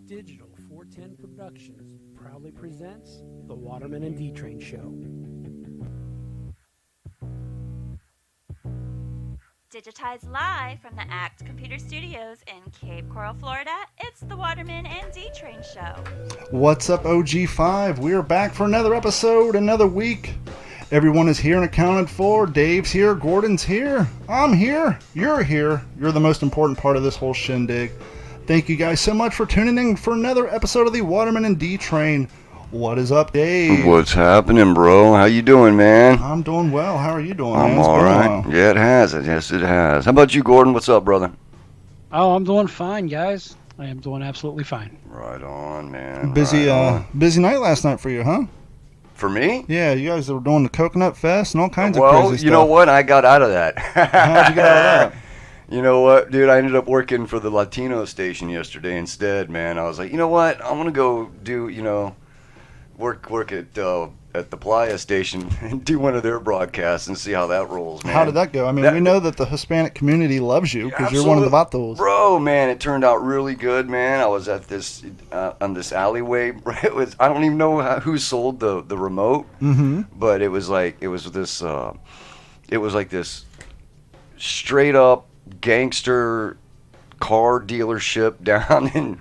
Digital 410 Productions proudly presents the Waterman and D-Train Show. Digitized live from the ACT Computer Studios in Cape Coral, Florida, it's the Waterman and D-Train Show. What's up, OG5? We are back for another episode, another week. Everyone is here and accounted for. Dave's here, Gordon's here, I'm here, you're here. You're the most important part of this whole shindig. Thank you guys so much for tuning in for another episode of the Waterman and D-Train. What is up, Dave? What's happening, bro? How you doing, man? I'm doing well. How are you doing, I'm man? all right. Yeah, it has. Yes, it has. How about you, Gordon? What's up, brother? Oh, I'm doing fine, guys. I am doing absolutely fine. Right on, man. Busy, right on. Busy night last night for you, huh? For me? Yeah, you guys were doing the Coconut Fest and all kinds of crazy stuff. Well, you know what? I got out of that. How'd you get out of that? You know what, dude? I ended up working for the Latino station yesterday instead, man. I was like, you know what? I'm gonna go do, work at the Playa station and do one of their broadcasts and see how that rolls, man. How did that go? I mean, we know that the Hispanic community loves you because you're one of the vatos. Bro, man, it turned out really good, man. I was at this on this alleyway. It was, I don't even know who sold the remote, but it was like this straight up gangster car dealership down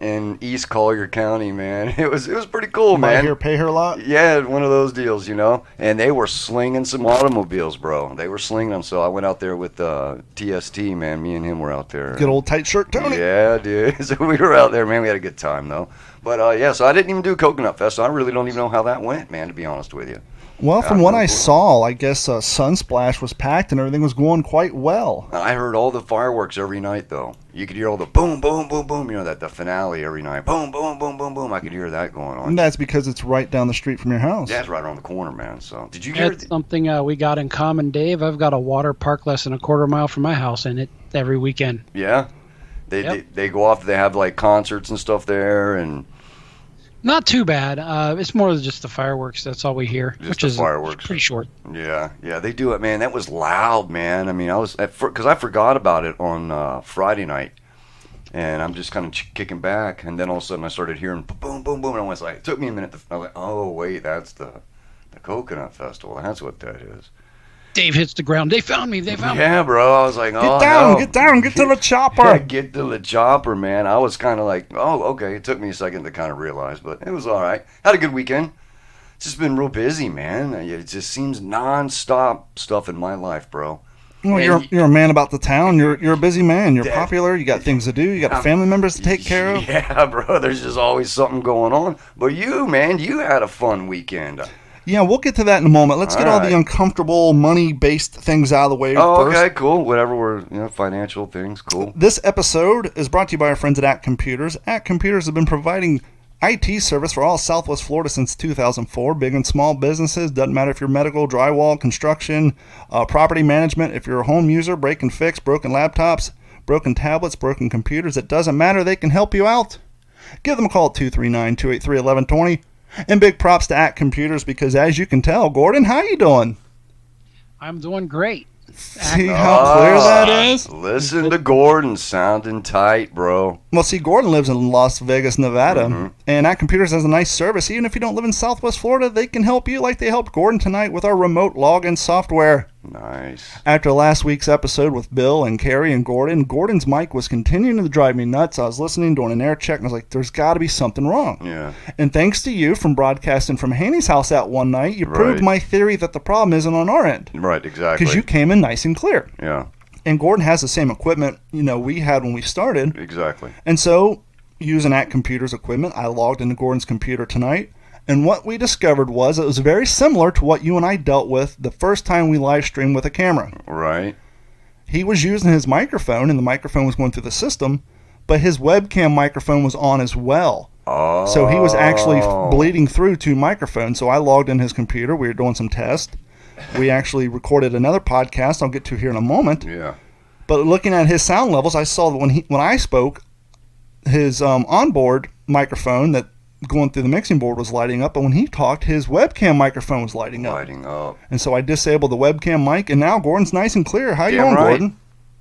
in East Collier County, man. It was pretty cool, man. Buy her, pay her a lot? Yeah, one of those deals, And they were slinging some automobiles, bro. They were slinging them. So I went out there with TST, man. Me and him were out there. Good old tight shirt, Tony. Yeah, dude. So we were out there, man. We had a good time, though. But, yeah, so I didn't even do Coconut Fest. So I really don't even know how that went, man, to be honest with you. Well, from what I saw, I guess Sunsplash was packed and everything was going quite well. I heard all the fireworks every night, though. You could hear all the boom, boom, boom, boom. The finale every night. Boom, boom, boom, boom, boom. I could hear that going on. And that's because it's right down the street from your house. Yeah, it's right around the corner, man. So, did you hear? That's something we got in common, Dave. I've got a water park less than a quarter mile from my house in it every weekend. Yeah? They go off, they have, like, concerts and stuff there, and... Not too bad. It's more than just the fireworks. That's all we hear, which is fireworks. Pretty short. Yeah, they do it, man. That was loud, man. I mean, because I forgot about it on Friday night, and I'm just kind of kicking back, and then all of a sudden I started hearing boom, boom, boom, and I was like, it took me a minute. I was like, oh wait, that's the Coconut Festival. That's what that is. Dave hits the ground. They found me. Yeah, bro. I was like, oh, get down, get to the chopper. Yeah, get to the chopper, man. I was kind of like, oh, okay. It took me a second to kind of realize, but it was all right. Had a good weekend. It's just been real busy, man. It just seems non-stop stuff in my life, bro. Well, you're a man about the town. You're a busy man. You're popular. You got things to do. You got family members to take care of. Yeah, bro. There's just always something going on. But you, man, you had a fun weekend. Yeah, we'll get to that in a moment. Let's get all the uncomfortable money-based things out of the way first. Okay, cool. Whatever financial things, cool. This episode is brought to you by our friends at ACT Computers. ACT Computers have been providing IT service for all Southwest Florida since 2004. Big and small businesses, doesn't matter if you're medical, drywall, construction, property management. If you're a home user, break and fix, broken laptops, broken tablets, broken computers, it doesn't matter. They can help you out. Give them a call at 239-283-1120. And big props to ACT Computers because, as you can tell, Gordon, how you doing? I'm doing great. See how clear that is? Listen to Gordon sounding tight, bro. Well, see, Gordon lives in Las Vegas, Nevada, and ACT Computers has a nice service. Even if you don't live in Southwest Florida, they can help you like they helped Gordon tonight with our remote login software. Nice. After last week's episode with Bill and Carrie and Gordon, Gordon's mic was continuing to drive me nuts. I was listening, doing an air check, and I was like, there's got to be something wrong. Yeah. And thanks to you from broadcasting from Haney's house that one night, you proved my theory that the problem isn't on our end. Right, exactly. Because you came in nice and clear. Yeah. And Gordon has the same equipment, we had when we started. Exactly. And so, using ACT Computers equipment, I logged into Gordon's computer tonight. And what we discovered was it was very similar to what you and I dealt with the first time we live streamed with a camera. Right. He was using his microphone, and the microphone was going through the system, but his webcam microphone was on as well. Oh. So he was actually bleeding through two microphones. So I logged in his computer. We were doing some tests. We actually recorded another podcast I'll get to here in a moment. Yeah. But looking at his sound levels, I saw that when I spoke, his onboard microphone that going through the mixing board was lighting up, but when he talked, his webcam microphone was lighting up. And so I disabled the webcam mic, and now Gordon's nice and clear. How you doing, Gordon?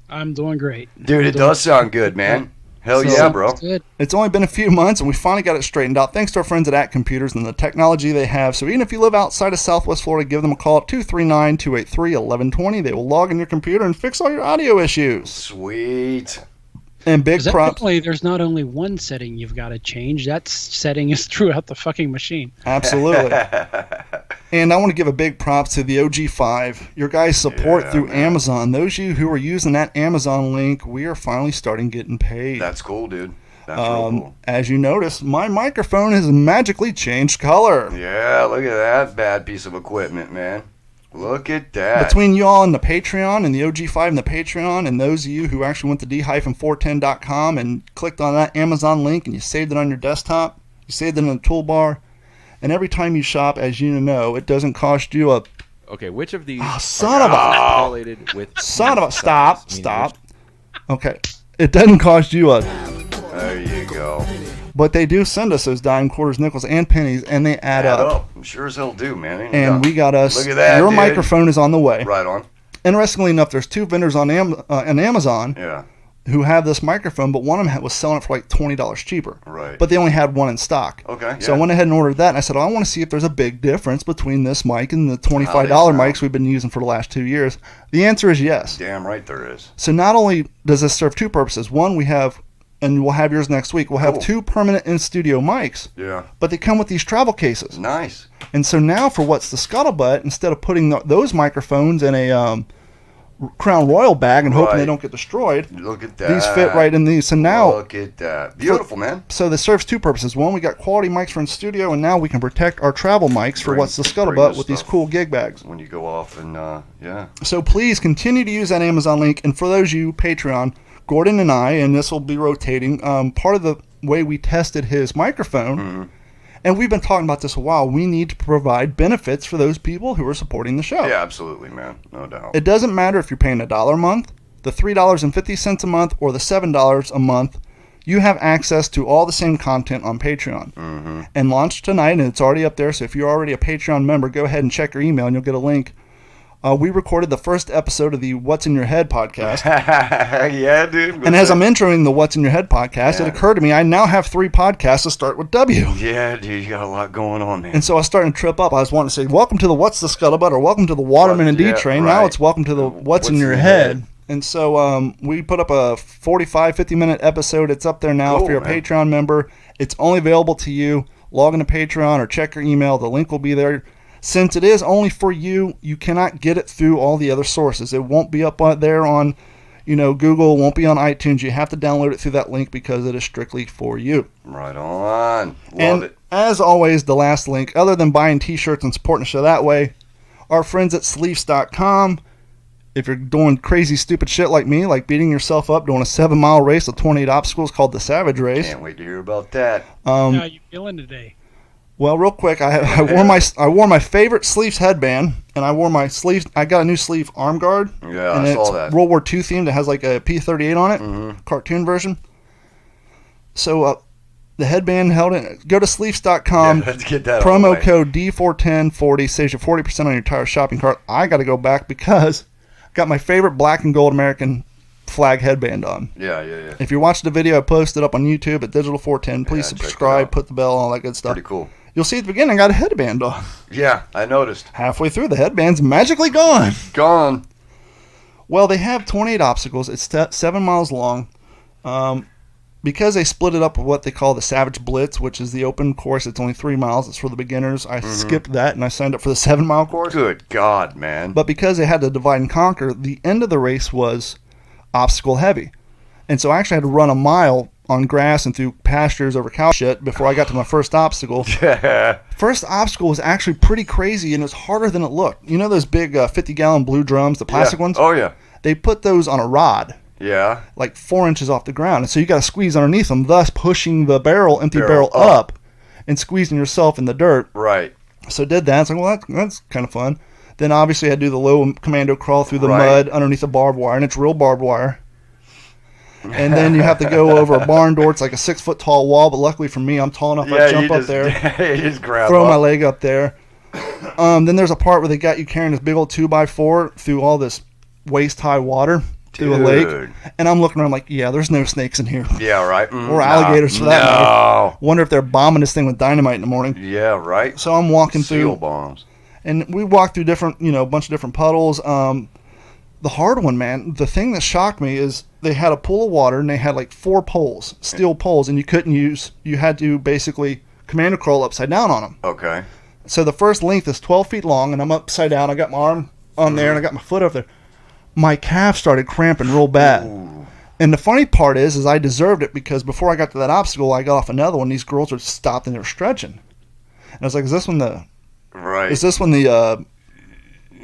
I'm doing great. Dude, it does sound good, man. Hell So- yeah, bro. That's good. It's only been a few months, and we finally got it straightened out thanks to our friends at Computers and the technology they have. So even if you live outside of Southwest Florida, give them a call at 239-283-1120. They will log in your computer and fix all your audio issues. Sweet. And big 'Cause props. evidently, there's not only one setting you've got to change. That setting is throughout the fucking machine. Absolutely. And I want to give a big props to the OG5. Your guys' support Yeah, through man. Amazon. Those of you who are using that Amazon link, we are finally starting getting paid. That's cool, dude. That's real cool. As you notice, my microphone has magically changed color. Yeah, look at that bad piece of equipment, man. Look at that. Between y'all and the Patreon and the OG5 and the Patreon and those of you who actually went to d-410.com and clicked on that Amazon link and you saved it on your desktop, you saved it in the toolbar, and every time you shop, as you know, it doesn't cost you a... Okay, which of these son of a- correlated with Son of a... size? Stop. Meaning Stop. Okay. It doesn't cost you a... There you go. But they do send us those dime, quarters, nickels, and pennies, and they add up. I'm sure as hell do, man. Ain't And no we got us... Look at that, Your dude. microphone is on the way. Right on. Interestingly enough, there's two vendors on Amazon Yeah. who have this microphone, but one of them was selling it for like $20 cheaper. Right. But they only had one in stock. Okay, So I yeah. went ahead and ordered that, and I said, I want to see if there's a big difference between this mic and the $25 How they sound. mics we've been using for the last 2 years. The answer is yes. Damn right there is. So not only does this serve two purposes. One, we have, and we'll have yours next week, we'll have Cool. 2 permanent in-studio mics, Yeah. but they come with these travel cases. Nice. And so now for what's the scuttlebutt, instead of putting those microphones in a Crown Royal bag and hoping they Right. don't get destroyed, Look at that. these fit right in these. So now... Look at that. Beautiful, man. So this serves two purposes. One, we got quality mics for in studio, and now we can protect our travel mics for Bring- what's the bring scuttlebutt the with these stuff. cool gig bags. When you go off and, yeah. So please continue to use that Amazon link. And for those of you Patreon, Gordon and I, and this will be rotating, part of the way we tested his microphone, and we've been talking about this a while, we need to provide benefits for those people who are supporting the show. Yeah, absolutely, man. No doubt. It doesn't matter if you're paying $1 a month, the $3.50 a month, or the $7 a month. You have access to all the same content on Patreon. And launched tonight, and it's already up there. So if you're already a Patreon member, go ahead and check your email, and you'll get a link. We recorded the first episode of the What's in Your Head podcast. Yeah, dude. And as I'm introing the What's in Your Head podcast, it occurred to me I now have 3 podcasts to start with W. Yeah, dude, you got a lot going on, man. And so I was starting to trip up. I was wanting to say, welcome to the What's the Scuttlebutt, or welcome to the Waterman and D Yeah, Train. Now right. it's welcome to the What's in Your Head. And so we put up a 45, 50-minute episode. It's up there now. Cool, If you're a man. Patreon member, it's only available to you. Log into Patreon or check your email. The link will be there. Since it is only for you, you cannot get it through all the other sources. It won't be up there on, Google. It won't be on iTunes. You have to download it through that link because it is strictly for you. Right on. Love And it. as always, the last link, other than buying t-shirts and supporting the show that way, our friends at Sleeves.com. If you're doing crazy, stupid shit like me, like beating yourself up doing a 7-mile race with 28 obstacles called the Savage Race. Can't wait to hear about that. How you feeling today? Well, real quick, I wore my favorite Sleeves headband, and I wore my sleeves. I got a new sleeve arm guard. Yeah, and I it's saw that. World War II themed. It has like a P-38 on it, cartoon version. So the headband held it. Go to Sleeves.com. Yeah, let's get that on the Promo way. code D41040 saves you 40% on your entire shopping cart. I got to go back because I got my favorite black and gold American flag headband on. Yeah, yeah, yeah. If you're watching the video I posted up on YouTube at Digital 410, please Yeah, check it subscribe, out. put the bell, all that good stuff. Pretty cool. You'll see at the beginning I got a headband on. Yeah, I noticed. Halfway through, the headband's magically gone. Gone. Well, they have 28 obstacles. It's 7 miles long. Because they split it up with what they call the Savage Blitz, which is the open course. It's only 3 miles. It's for the beginners. I skipped that, and I signed up for the 7-mile course. Good God, man. But because they had to divide and conquer, the end of the race was obstacle heavy. And so I actually had to run a mile on grass and through pastures over cow shit before I got to my first obstacle. First obstacle was actually pretty crazy, and it was harder than it looked. You know those big 50-gallon blue drums, the plastic Yeah. ones? Oh, yeah. They put those on a rod, Yeah. like 4 inches off the ground. And so you got to squeeze underneath them, thus pushing the empty barrel Barrel up and squeezing yourself in the dirt. Right. So did that. It's like, well, that's kind of fun. Then obviously I had to do the low commando crawl through the Right. mud underneath the barbed wire, and it's real barbed wire. And then you have to go over a barn door. It's like a 6-foot tall wall, but luckily for me, I'm tall enough. I jump up there, You just grab throw up. my leg up there. Then there's a part where they got you carrying this big old 2x4 through all this waist-high water. to a lake. And I'm looking around like, yeah, there's no snakes in here. Yeah, right. Or alligators for that matter. Wonder if they're bombing this thing with dynamite in the morning. Yeah, right. So I'm walking through. Seal bombs. And we walked through different, a bunch of different puddles. The hard one, man, the thing that shocked me is they had a pool of water and they had like 4 poles, steel poles, and you had to basically commando crawl upside down on them. Okay. So the first length is 12 feet long, and I'm upside down. I got my arm on there, and I got my foot up there. My calf started cramping real bad. Ooh. And the funny part is I deserved it because before I got to that obstacle, I got off another one. These girls were stopped and they were stretching. And I was like, is this when the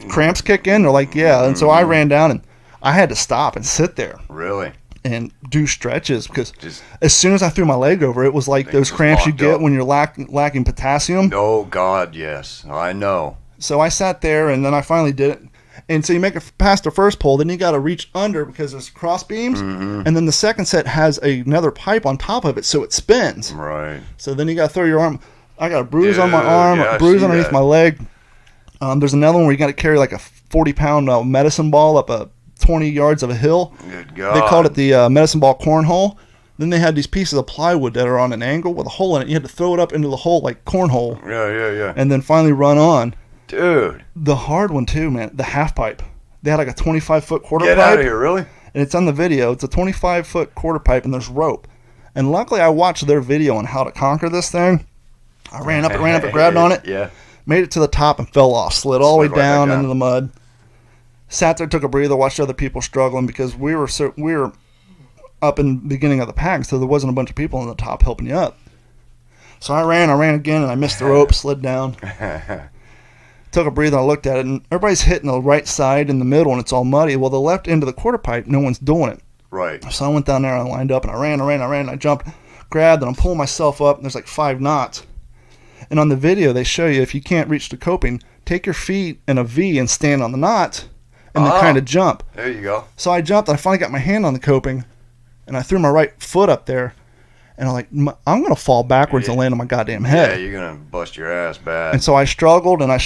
cramps kick in? They're like, yeah. And so I ran down, and I had to stop and sit there. Really? And do stretches because as soon as I threw my leg over, it was like those cramps you get when you're lacking potassium. Oh, God, yes. I know. So I sat there, and then I finally did it. And so you make it past the first pole, then you got to reach under because there's cross beams. Mm-hmm. And then the second set has another pipe on top of it, so it spins. Right. So then you got to throw your arm. I got a bruise on my arm, a bruise underneath my leg. There's another one where you got to carry like a 40-pound medicine ball up a 20 yards of a hill. Good God. They called it the medicine ball cornhole. Then they had these pieces of plywood that are on an angle with a hole in it. You had to throw it up into the hole like cornhole. Yeah. And then finally run on. Dude. The hard one too, man. The half pipe. They had like a 25-foot quarter pipe. Get out of here, really? And it's on the video. It's a 25-foot quarter pipe, and there's rope. And luckily I watched their video on how to conquer this thing. I ran up it, grabbed on it. Yeah. Made it to the top and fell off. Slid all the way down into the mud. Sat there, took a breather, watched other people struggling because we were up in the beginning of the pack, so there wasn't a bunch of people on the top helping you up. So I ran again, and I missed the rope, slid down. Took a breather, and I looked at it, and everybody's hitting the right side in the middle, and it's all muddy. Well, the left end of the quarter pipe, no one's doing it. Right. So I went down there, and I lined up, and I ran, and I jumped, grabbed, and I'm pulling myself up, and there's like 5 knots. And on the video, they show you if you can't reach the coping, take your feet in a V and stand on the knots, and then kind of jump. There you go. So I jumped, and I finally got my hand on the coping, and I threw my right foot up there, and I'm like, I'm going to fall backwards and land on my goddamn head. Yeah, you're going to bust your ass bad. And so I struggled, and I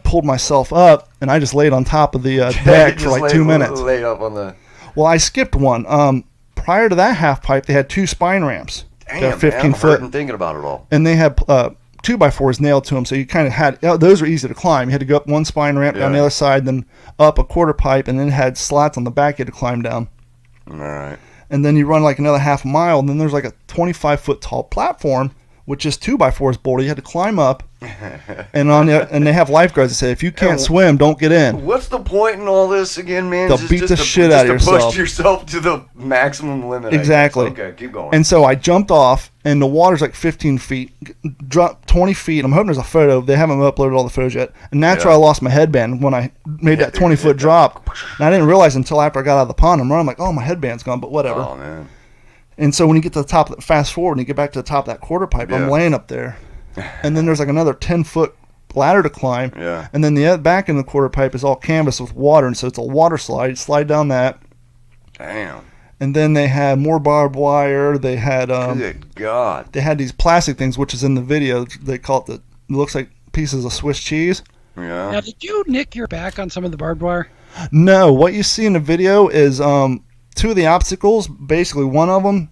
pulled myself up, and I just laid on top of the deck for like 2 minutes. Laid up on the... Well, I skipped one. Prior to that half pipe, they had 2 spine ramps. Damn, 15 man, foot. I'm thinking about it all. And they had 2x4s nailed to them, so you kind of had, those were easy to climb. You had to go up one spine ramp down the other side, then up a quarter pipe, and then it had slats on the back you had to climb down. All right. And then you run like another half a mile, and then there's like a 25-foot tall platform with just 2x4s bolted. You had to climb up, and they have lifeguards that say, if you can't swim, don't get in. What's the point in all this again, man? They'll beat the shit out of yourself. Just to push yourself to the maximum limit. Exactly. Okay, keep going. And so I jumped off, and the water's like 15 feet, dropped 20 feet. I'm hoping there's a photo. They haven't uploaded all the photos yet. And that's where I lost my headband when I made that 20-foot drop. And I didn't realize until after I got out of the pond. I'm like, oh, my headband's gone, but whatever. Oh, man. And so when you get to the top, fast forward, and you get back to the top of that quarter pipe, I'm laying up there. And then there's like another 10-foot ladder to climb. Yeah. And then the back in the quarter pipe is all canvas with water, and so it's a water slide. Slide down that. Damn. And then they had more barbed wire. They had Good God. They had these plastic things, which is in the video. They call it it looks like pieces of Swiss cheese. Yeah. Now, did you nick your back on some of the barbed wire? No, what you see in the video is 2 of the obstacles. Basically, one of them,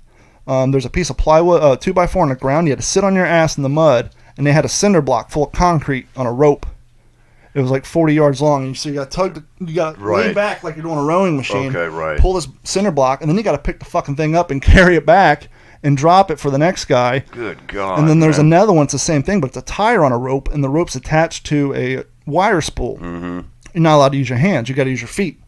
there's a piece of plywood, 2x4 on the ground. You had to sit on your ass in the mud, and they had a cinder block full of concrete on a rope. It was like 40 yards long, and so you got to lean back like you're doing a rowing machine. Okay, right. Pull this cinder block, and then you got to pick the fucking thing up and carry it back and drop it for the next guy. Good God. And then there's another one. It's the same thing, but it's a tire on a rope, and the rope's attached to a wire spool. Mm-hmm. You're not allowed to use your hands. You got to use your feet.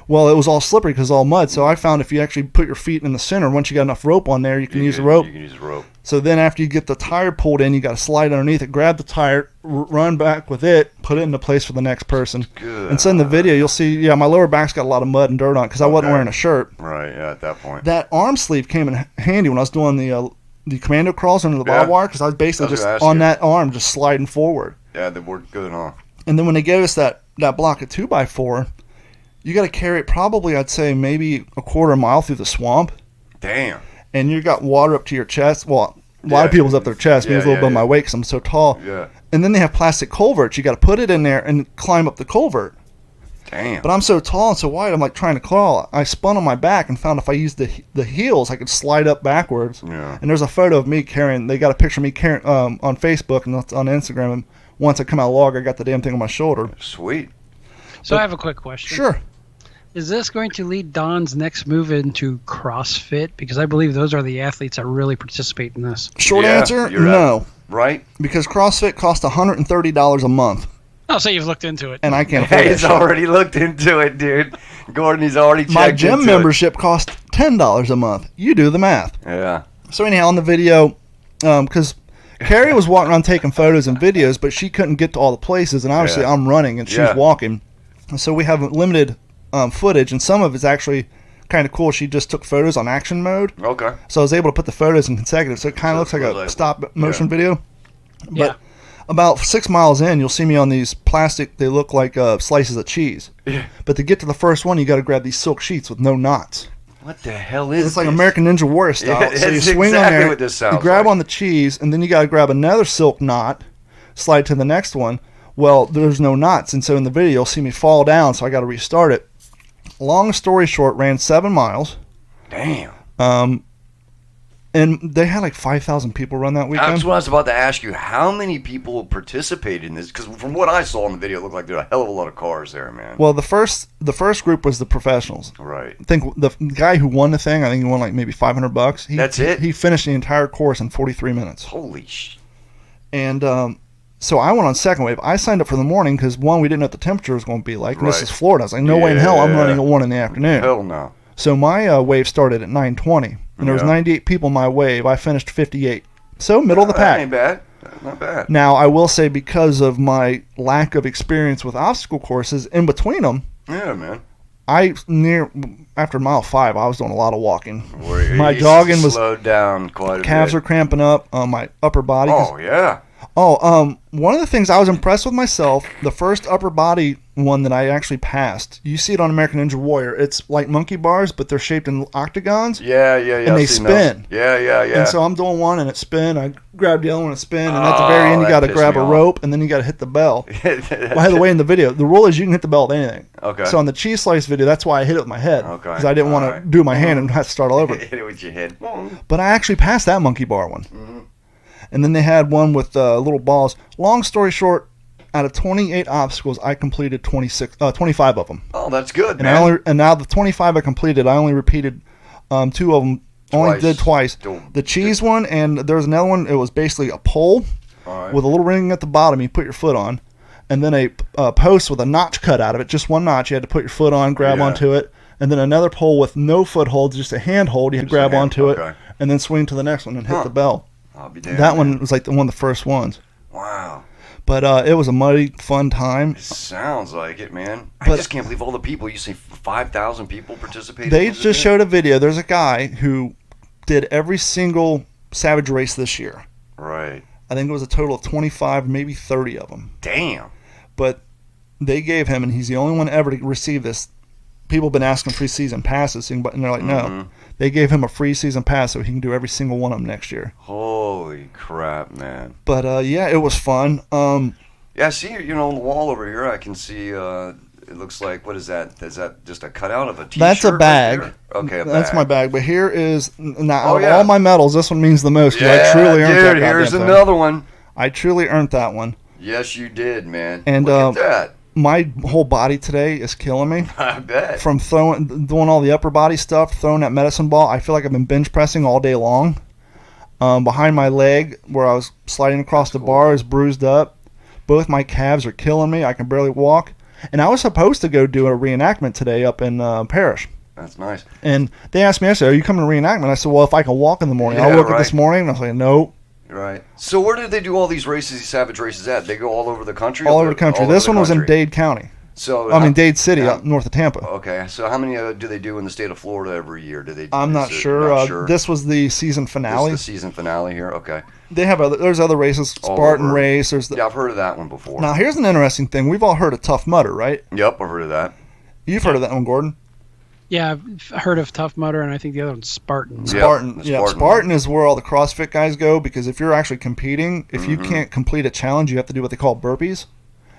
Well, it was all slippery because all mud. So I found if you actually put your feet in the center, once you got enough rope on there, you can use the rope. You can use the rope. So then after you get the tire pulled in, you got to slide underneath it, grab the tire, run back with it, put it into place for the next person. Good. And so in the video, you'll see, my lower back's got a lot of mud and dirt on it because I wasn't wearing a shirt. Right, yeah, at that point. That arm sleeve came in handy when I was doing the commando crawls under the barbed wire because I was basically just on that arm, just sliding forward. Yeah, they worked good, huh? And then when they gave us that block of 2x4, you got to carry it probably, I'd say, maybe a quarter mile through the swamp. Damn. And you got water up to your chest. Well, a lot of people's up their chest. Me, it's a little above my weight because I'm so tall. Yeah. And then they have plastic culverts. You got to put it in there and climb up the culvert. Damn. But I'm so tall and so wide, I'm like trying to crawl. I spun on my back and found if I used the heels, I could slide up backwards. Yeah. And there's a photo of me carrying. They got a picture of me carrying on Facebook and on Instagram. And once I come out of the log, I got the damn thing on my shoulder. Sweet. So I have a quick question. Sure. Is this going to lead Don's next move into CrossFit? Because I believe those are the athletes that really participate in this. Short Yeah, answer, you're no. Right? Because CrossFit costs $130 a month, Oh, so you've looked into it. and I can't afford He's it. already looked into it, dude. Gordon, he's already checked My gym into membership costs $10 a month. You do the math. it. Yeah. So anyhow, on the video, because Carrie was walking around taking photos and videos, but she couldn't get to all the places, and obviously Yeah. I'm running and she's Yeah. walking. So we have limited footage, and some of it's actually kind of cool. She just took photos on action mode, Okay. so I was able to put the photos in consecutive, so it kind of looks like a stop motion video. Yeah. But about 6 miles in, you'll see me on these plastic, they look like slices of cheese. Yeah. But to get to the first one, you got to grab these silk sheets with no knots. What the hell is It's like this? American Ninja Warrior style. Yeah, so you it's swing exactly on there, what this you sounds grab like. on the cheese, and then you got to grab another silk knot, slide to the next one. Well, there's no knots, and so in the video, you'll see me fall down, so I got to restart it. Long story short, ran 7 miles, Damn. and they had like 5,000 people run that weekend. That's what I was about to ask you. How many people participated in this? Because from what I saw in the video, it looked like there were a hell of a lot of cars there, man. Well, the first group was the professionals. Right. I think the guy who won the thing, I think he won like maybe $500. That's it? He finished the entire course in 43 minutes. Holy sh... And so I went on second wave. I signed up for the morning because, one, we didn't know what the temperature was going to be like. And this Right. is Florida. I was like, no way in hell I'm Yeah. running at 1 in the afternoon. Hell no. So my wave started at 9:20. And there was Yeah. 98 people in my wave. I finished 58. So middle of the That pack. ain't bad. Not bad. Now, I will say because of my lack of experience with obstacle courses, in between them, Yeah, man. after mile 5, I was doing a lot of walking. Where My you jogging was- slowed down quite a Calves bit. are cramping up on my upper body. 'cause Oh, yeah. One of the things I was impressed with myself, the first upper body one that I actually passed, you see it on American Ninja Warrior. It's like monkey bars, but they're shaped in octagons. Yeah. And I've they seen spin. those. Yeah. And so I'm doing one and it spin. I grab the other one and spin. And at the very Oh, end, you that got to pissed grab me a off. rope and then you got to hit the bell. By the way, in the video, the rule is you can hit the bell with anything. Okay. So on the cheese slice video, that's why I hit it with my head. Okay. Because I didn't want to Alright. do my hand and have to start all over. Hit it with your head. But I actually passed that monkey bar one. Mm-hmm. And then they had one with little balls. Long story short, out of 28 obstacles, I completed 25 of them. Oh, that's good, And man. and now the 25 I completed, I only repeated 2 of them. Only Twice. did twice. Don't- The cheese one, and there was another one. It was basically a pole All right. with a little ring at the bottom you put your foot on, and then a post with a notch cut out of it, just one notch. You had to put your foot on, grab Yeah. onto it, and then another pole with no footholds, just a handhold. You had to Just a grab hand, onto okay. it, and then swing to the next one and hit Huh. the bell. I'll be damned. That one was like one of the first ones. Wow. But it was a mighty fun time. Sounds like it, man. I But- just can't believe all the people. You say 5,000 people participated. They in this just event? showed a video. There's a guy who did every single Savage race this year. Right. I think it was a total of 25, maybe 30 of them. Damn. But they gave him, and he's the only one ever to receive this. People have been asking free season passes, and they're like, no. They gave him a free season pass so he can do every single one of them next year. Holy crap, man. But yeah, it was fun. Yeah, I see, on the wall over here, I can see, it looks like, what is that? Is that just a cutout of a t-shirt? That's a right bag. there? Okay, a That's bag. my bag. But here is, now, out of yeah. all my medals, this one means the most. 'Cause Yeah, I truly earned that dude, here's goddamn thing. another one. I truly earned that one. Yes, you did, man. And, Look at My whole body today is killing me. that. I bet. From doing all the upper body stuff, throwing that medicine ball. I feel like I've been bench pressing all day long. Behind my leg, where I was sliding across the bar, is bruised up. Both my calves are killing me. I can barely walk. And I was supposed to go do a reenactment today up in Parrish. That's nice. And they asked me, I said, are you coming to reenactment? I said, well, if I can walk in the morning. Yeah, I'll work it right. this morning. And I was like, no. Right. So where did they do all these races, these Savage races at? They go all over the country? All over the country. This one was in Dade County. So Dade City, how- up north of Tampa. Okay. So how many do they do in the state of Florida every year? Do they? I'm not is it- sure. Not sure. This was the season This finale. is the season finale here. Okay. They have there's other races, All Spartan over. race. There's Yeah, I've heard of that one before. Now here's an interesting thing. We've all heard of Tough Mudder, right? Yep, I've heard of that. You've heard of that one, Gordon. Yeah, I've heard of Tough Mudder, and I think the other one's Spartan. Yep, Spartan. the Yeah, Spartan Spartan is where all the CrossFit guys go because if you're actually competing, if you Mm-hmm. can't complete a challenge, you have to do what they call burpees.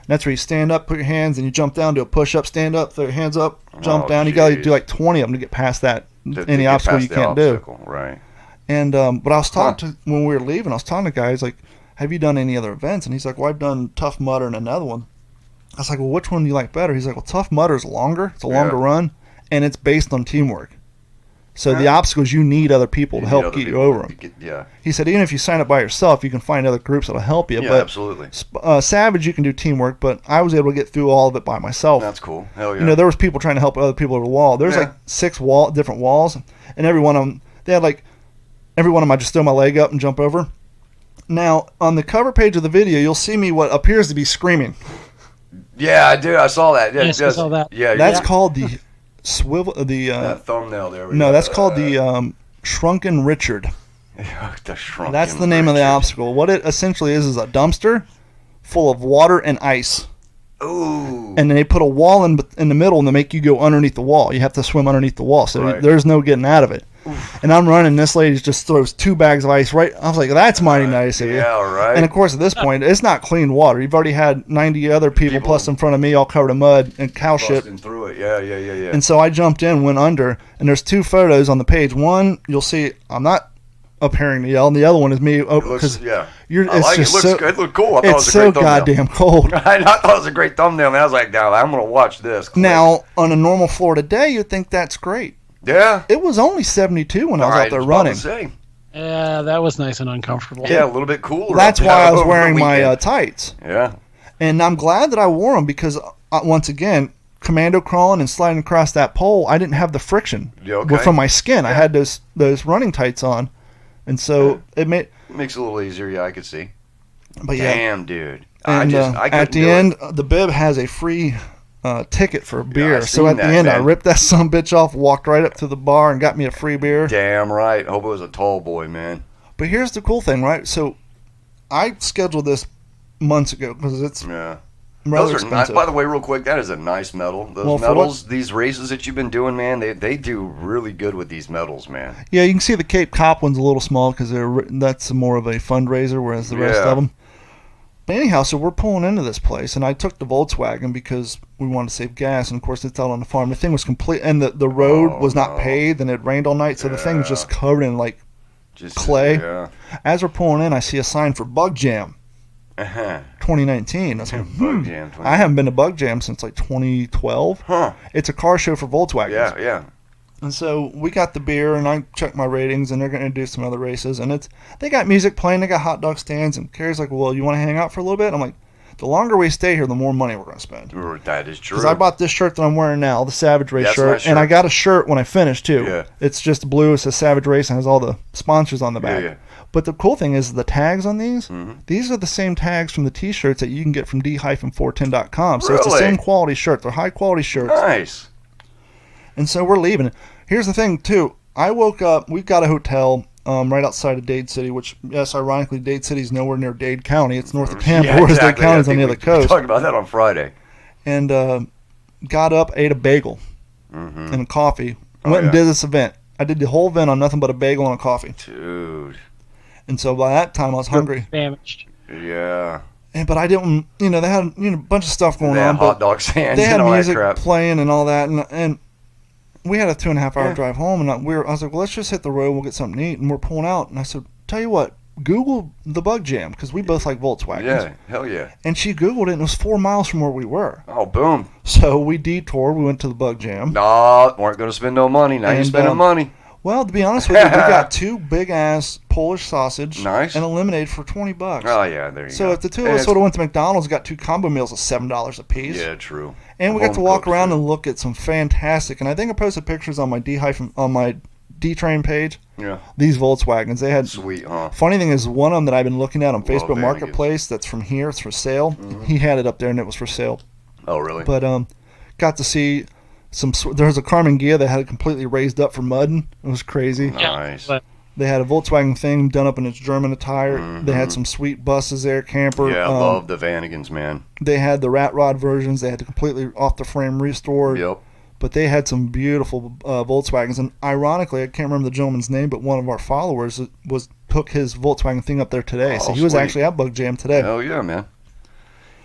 That's where you stand up, put your hands, and you jump down, do a push-up, stand up, throw your hands up, jump Oh, down. You got to geez. do like 20 of them to get past that, To any get obstacle past you the can't obstacle, right. do. And but I was talking to, when we were leaving, I was talking to guys like, have you done any other events? And he's like, well, I've done Tough Mudder and another one. I was like, well, which one do you like better? He's like, well, Tough Mudder is longer. It's a longer run, and it's based on teamwork. So the obstacles, you need other people to help get you over them. Yeah. He said, even if you sign up by yourself, you can find other groups that'll help you. Yeah, but absolutely. Savage, you can do teamwork, but I was able to get through all of it by myself. That's cool. Hell yeah. You know, there was people trying to help other people over the wall. There's like 6 different walls, and every one of them, they had like, every one of them I just throw my leg up and jump over. Now, on the cover page of the video, you'll see me what appears to be screaming. Yeah, I do. I saw that. Yeah, Yes, I saw that. Yeah, That's called the swivel, that thumbnail there. no, that's called the Shrunken Richard. The Shrunken That's the name of the Richard. obstacle. What it essentially is a dumpster full of water and ice. Ooh. And then they put a wall in the middle and they make you go underneath the wall. You have to swim underneath the wall, so Right. there's no getting out of it. And I'm running, this lady just throws 2 bags of ice right. I was like, that's mighty nice of you. Yeah, right. And of course, at this point, it's not clean water. You've already had 90 other people plus in front of me all covered in mud and cow shit. Busting through it. Yeah. And so I jumped in, went under, and there's 2 photos on the page. One, you'll see I'm not appearing to yell, and the other one is me. Because yeah. you're, I it's like it. just Looks so, good. It looked cool. I thought it it's was a so great thumbnail. goddamn cold. I thought it was a great thumbnail, man. I was like, now I'm going to watch this. Click. Now, on a normal Florida day, you'd think that's great. Yeah. It was only 72 when I was All right, out there I was about running. to say. Yeah, that was nice and uncomfortable. Yeah, a little bit cooler. That's up why there I was over the wearing my weekend. tights. Yeah. And I'm glad that I wore them because, once again, commando crawling and sliding across that pole, I didn't have the friction Yeah, okay. from my skin. I had those running tights on. And so it made... Makes it a little easier. Yeah, I could see. But yeah, Damn, dude. and I couldn't at the do end, it. the bib has a free ticket for a beer. I So seen at the that, end, I man. ripped that sumbitch off, walked right up to the bar, and got me a free beer. Damn right. Hope it was a tall boy, man. But here's the cool thing, right? So I scheduled this months ago because it's Yeah. rather Those are nice. expensive. By the way, real quick, that is a nice medal. Those Well, for medals, these races that you've been doing, man, they do really good with these medals, man. Yeah, you can see the Cape Cop one's a little small because that's more of a fundraiser, whereas the rest Yeah. of them. But anyhow, so we're pulling into this place, and I took the Volkswagen because we wanted to save gas, and of course it's out on the farm. The thing was complete, and the road Oh, was not no. paved, and it rained all night, so the thing was just covered in like Just clay. Yeah. As we're pulling in, I see a sign for Bug Jam Uh-huh. 2019. I was like, Bug Jam. I haven't been to Bug Jam since like 2012. Huh. It's a car show for Volkswagens. Yeah. And so we got the beer, and I checked my ratings, and they're going to do some other races. And they got music playing, they got hot dog stands, and Carrie's like, well, you want to hang out for a little bit? I'm like, the longer we stay here, the more money we're going to spend. That is true. Because I bought this shirt that I'm wearing now, the Savage Race That's a shirt, nice and I shirt. got a shirt when I finished, too. Yeah. It's just blue, it says Savage Race, and has all the sponsors on the back. Yeah. But the cool thing is the tags on these, Mhm. these are the same tags from the T-shirts that you can get from d-410.com. So it's the Really? same quality shirt. They're high-quality shirts. Nice. And so we're leaving. Here's the thing, too. I woke up. We've got a hotel right outside of Dade City, which, yes, ironically, Dade City's nowhere near Dade County. It's north of Tampa, Yeah, whereas exactly. Dade County's I on the think other we coast. talked about that on Friday. And got up, ate a bagel Mm-hmm. and a coffee. Oh, Went and yeah. did this event. I did the whole event on nothing but a bagel and a coffee. Dude. And so by that time, I was hungry. Damaged. Yeah. But I didn't, they had a bunch of stuff going They on. have But hot dog stands they had and all music that crap. playing and all that, and we had a 2.5 hour Yeah. drive home, and I was like, well, let's just hit the road, we'll get something to eat, and we're pulling out, and I said, tell you what, Google the Bug Jam, because we both like Volkswagens. Yeah. Hell yeah. And she Googled it, and it was 4 miles from where we were. Oh, boom. So we detoured, we went to the Bug Jam. No, weren't going to spend no money. Now you're And, spending money. Well, to be honest with you, we got 2 big-ass Polish sausage Nice. and a lemonade for $20. Oh, yeah. There you go. So if the two of And us it's- would have went to McDonald's and got 2 combo meals of $7 a piece. Yeah, true. And we got to Home walk cooked around food. and look at some fantastic. And I think I posted pictures on my D-Train page. Yeah. These Volkswagens, they had. Sweet, huh? Funny thing is, one of them that I've been looking at on Love Facebook Vannigan's. Marketplace that's from here. It's for sale. He had it up there and it was for sale. Oh, really? But got to see some. There was a Carmen Ghia that had it completely raised up for mudding. It was crazy. Nice. But They had a Volkswagen thing done up in its German attire. They had some sweet buses there, camper. Yeah, I love the Vannigans, man. They had the rat rod versions. They had the completely off the frame restored. Yep. But they had some beautiful Volkswagens, and ironically, I can't remember the gentleman's name, but one of our followers took his Volkswagen thing up there today. So Oh, he was sweet. actually at Bug Jam today. Hell yeah, man.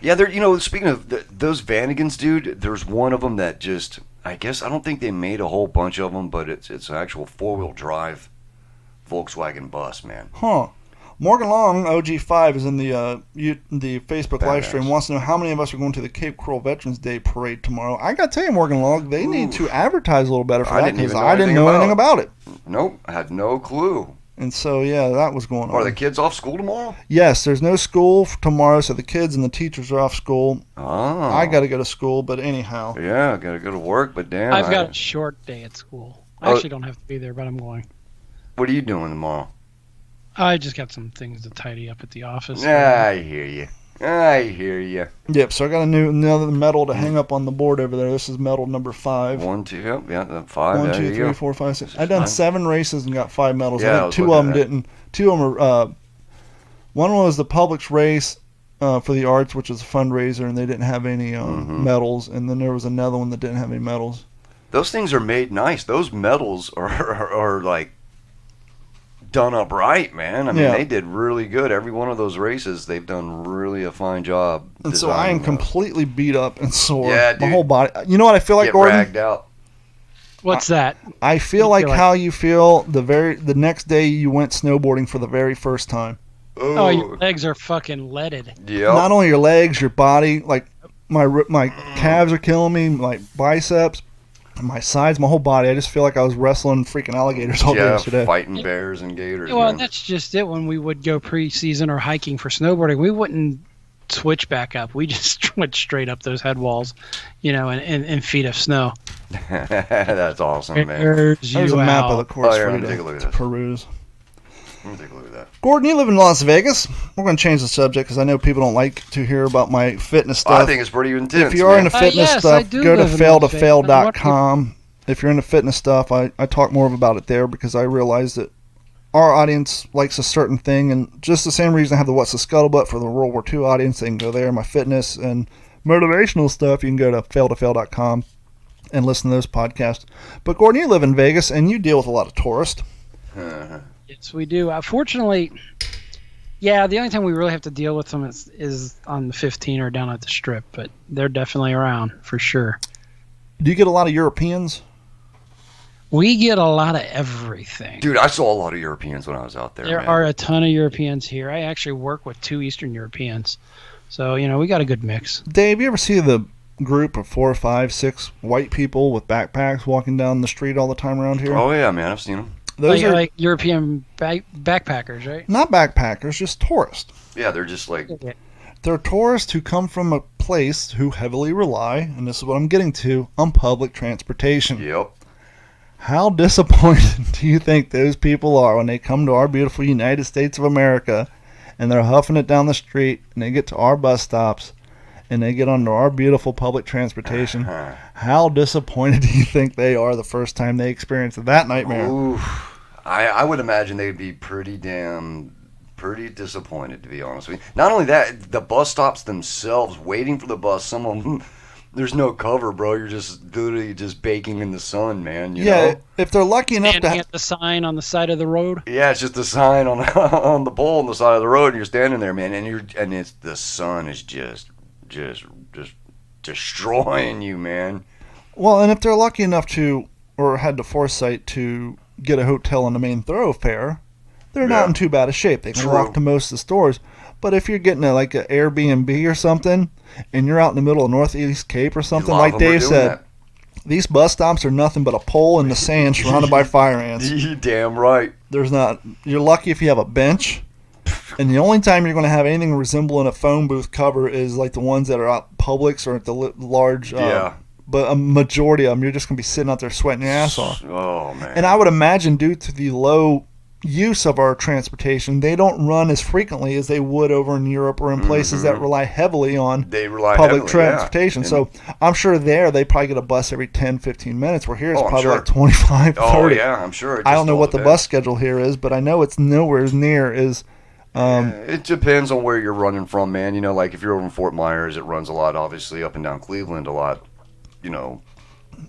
Yeah, they're. Speaking of those Vanagons, dude, there's one of them that just. I guess I don't think they made a whole bunch of them, but it's an actual 4-wheel drive Volkswagen bus, man. Huh. Morgan Long, OG5, is in the Facebook live stream, wants to know how many of us are going to the Cape Coral Veterans Day Parade tomorrow. I got to tell you, Morgan Long, they need to advertise a little better for that because I didn't know anything about it. Nope, I had no clue. And so, yeah, that was going on. Are the kids off school tomorrow? Yes, there's no school tomorrow, so the kids and the teachers are off school. Oh. I got to go to school, but anyhow. Yeah, I got to go to work, but damn. I've got a short day at school. I actually don't have to be there, but I'm going. What are you doing tomorrow? I just got some things to tidy up at the office. I hear you. Yep, so I got another medal to hang up on the board over there. This is medal number 5. 1, 2, yeah, 5. 1, 2, 3, 4, 5, 6. I've done 7 races and got 5 medals. Yeah, I think 2 of them didn't. 2 of them are. One was the Publix race for the arts, which was a fundraiser, and they didn't have any medals. And then there was another one that didn't have any medals. Those things are made nice. Those medals are like done up right, man. I mean, they did really good. Every one of those races, they've done really a fine job. And so I am completely beat up and sore. Yeah, dude. My whole body. You know what I feel like, Gordon? Ragged out. What's that? I feel like how you feel the next day you went snowboarding for the very first time. Oh, your legs are fucking leaded. Yeah. Not only your legs, your body. Like my calves are killing me. My biceps. My sides, my whole body. I just feel like I was wrestling freaking alligators all day yesterday. Fighting bears and gators. Well, man. that's just it. When we would go preseason or hiking for snowboarding, we wouldn't switch back up. We just went straight up those head walls, and feet of snow. That's awesome, man. There's a map of the course for you to peruse. Let me take a look at that. Gordon, you live in Las Vegas. We're going to change the subject because I know people don't like to hear about my fitness stuff. I think it's pretty intense. If you are into fitness stuff, go to failtofail.com. If you're into fitness stuff, I talk more about it there because I realize that our audience likes a certain thing. And just the same reason I have the What's the Scuttlebutt for the World War II audience, they can go there. My fitness and motivational stuff, you can go to failtofail.com and listen to those podcasts. But Gordon, you live in Vegas and you deal with a lot of tourists. Yes, we do. Fortunately, the only time we really have to deal with them is on the 15 or down at the Strip, but they're definitely around for sure. Do you get a lot of Europeans? We get a lot of everything. Dude, I saw a lot of Europeans when I was out there. There are a ton of Europeans here. I actually work with 2 Eastern Europeans. So, we got a good mix. Dave, you ever see the group of 4, 5, 6 white people with backpacks walking down the street all the time around here? Oh, yeah, man. I've seen them. Those are like European backpackers, right? Not backpackers, just tourists. Yeah, they're just like... They're tourists who come from a place who heavily rely, and this is what I'm getting to, on public transportation. Yep. How disappointed do you think those people are when they come to our beautiful United States of America and they're huffing it down the street and they get to our bus stops and they get onto our beautiful public transportation? How disappointed do you think they are the first time they experience that nightmare? Ooh, I would imagine they'd be pretty disappointed, to be honest with you. Not only that, the bus stops themselves, waiting for the bus, some of them, there's no cover, bro. You're just literally just baking in the sun, man. You know? If they're lucky enough to have the sign on the side of the road. Yeah, it's just a sign on on the pole on the side of the road, and you're standing there, man, and it's the sun is just destroying you, man. Well, and if they're lucky enough to, or had the foresight to get a hotel on the main thoroughfare, they're not in too bad a shape. They can walk to most of the stores. But if you're getting an Airbnb or something, and you're out in the middle of Northeast Cape or something, like Dave said, these bus stops are nothing but a pole in the sand surrounded by fire ants. You damn right. You're lucky if you have a bench. And the only time you're going to have anything resembling a phone booth cover is like the ones that are out Publix or at the large. But a majority of them, you're just going to be sitting out there sweating your ass off. Oh, man. And I would imagine due to the low use of our transportation, they don't run as frequently as they would over in Europe or in places that rely heavily on public transportation. Yeah. So I'm sure they probably get a bus every 10, 15 minutes, where here it's probably like 25, 30. Oh, yeah, I'm sure. I don't know what the bus schedule here is, but I know it's nowhere near as... it depends on where you're running from, man. You know, like if you're over in Fort Myers, it runs a lot, obviously, up and down Cleveland a lot,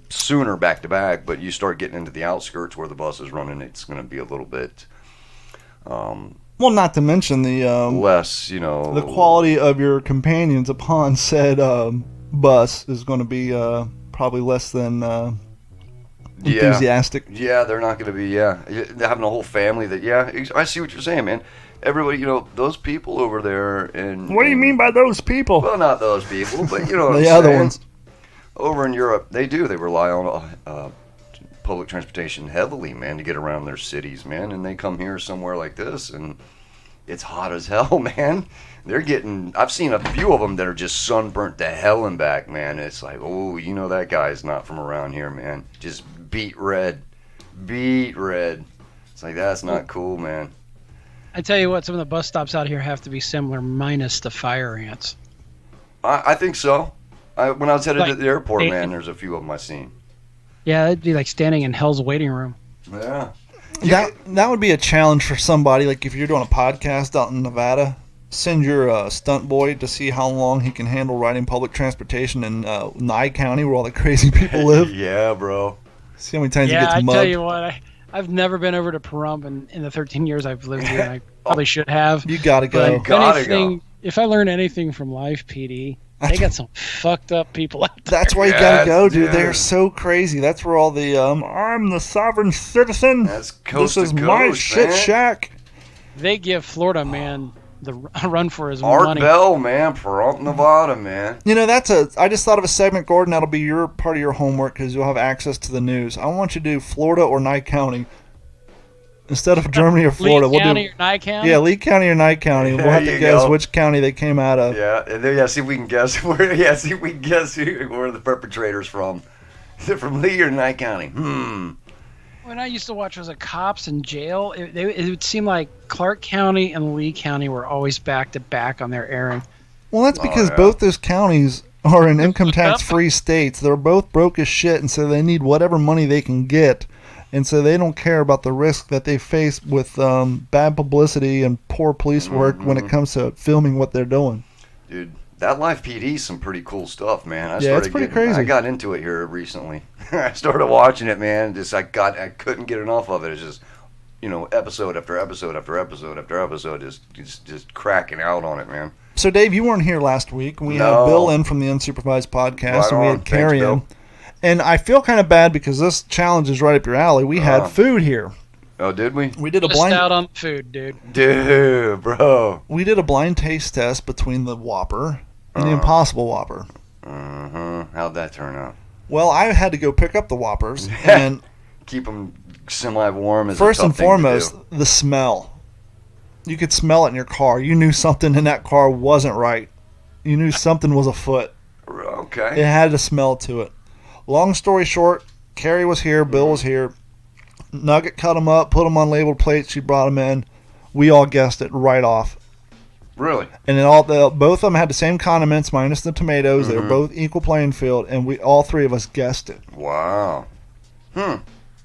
sooner back to back. But you start getting into the outskirts where the bus is running, it's going to be a little bit Well, not to mention the less, the quality of your companions upon said bus is going to be probably less than enthusiastic. Yeah, they're not going to be. Yeah, they're having a whole family. That I see what you're saying, man. Everybody, those people over there, and What do you mean by those people? Well, not those people, but you know what The I'm other saying. ones. Over in Europe, they rely on public transportation heavily, man, to get around their cities, man. And they come here somewhere like this, and it's hot as hell, man. I've seen a few of them that are just sunburnt to hell and back, man. It's like, oh, that guy's not from around here, man. Just beat red. It's like, that's not cool, man. I tell you what, some of the bus stops out here have to be similar, minus the fire ants. I think so. When I was headed to the airport, Hey, man, there's a few of them I seen. Yeah, it'd be like standing in hell's waiting room. Yeah. That would be a challenge for somebody. Like if you're doing a podcast out in Nevada, send your stunt boy to see how long he can handle riding public transportation in Nye County, where all the crazy people live. Yeah, bro. See how many times he Yeah, gets I mugged. tell you what, I've never been over to Pahrump in the 13 years I've lived here. And I probably should have. You gotta go. But if I learn anything from Life PD, they got some fucked up people out there. That's why you gotta go, dude. dude. They're so crazy. That's where all the I'm the sovereign citizen. That's coast This is to my coast, shit man. shack. They give Florida man the run for his Art money. Bell, man, Pahrump, Nevada, man. I just thought of a segment, Gordon. That'll be your part of your homework because you'll have access to the news. I want you to do Florida or Nye County instead of Germany or Florida. Lee County or Nye County? Yeah, Lee County or Nye County. We'll have to you guess go. which county they came out of. Yeah, and then, see if we can guess where. Yeah, see if we can guess where the perpetrators from. Is it from Lee or Nye County? When I used to watch was cops in jail, it would seem like Clark County and Lee County were always back to back on their airing. Well, that's because yeah. both those counties are in income tax free states. They're both broke as shit, and so they need whatever money they can get. And so they don't care about the risk that they face with bad publicity and poor police work when it comes to filming what they're doing. Dude, that Live PD is some pretty cool stuff, man. It's pretty crazy. I got into it here recently. I started watching it, man. I couldn't get enough of it. It's just, episode after episode after episode after episode, just cracking out on it, man. So, Dave, you weren't here last week. We had Bill in from the Unsupervised Podcast, Right and we on. had Carrie Thanks, in. Bill. And I feel kind of bad because this challenge is right up your alley. We had food here. Oh, did we? We did a Just blind out on food, dude. Dude, bro. We did a blind taste test between the Whopper and the Impossible Whopper. How'd that turn out? Well, I had to go pick up the Whoppers, and Keep them semi-warm. first and foremost, the smell. You could smell it in your car. You knew something in that car wasn't right. You knew something was afoot. Okay. It had a smell to it. Long story short, Carrie was here, Bill was here. Nugget cut them up, put them on labeled plates. She brought them in. We all guessed it right off. Really? And then both of them had the same condiments minus the tomatoes. They were both equal playing field, and all three of us guessed it. Wow.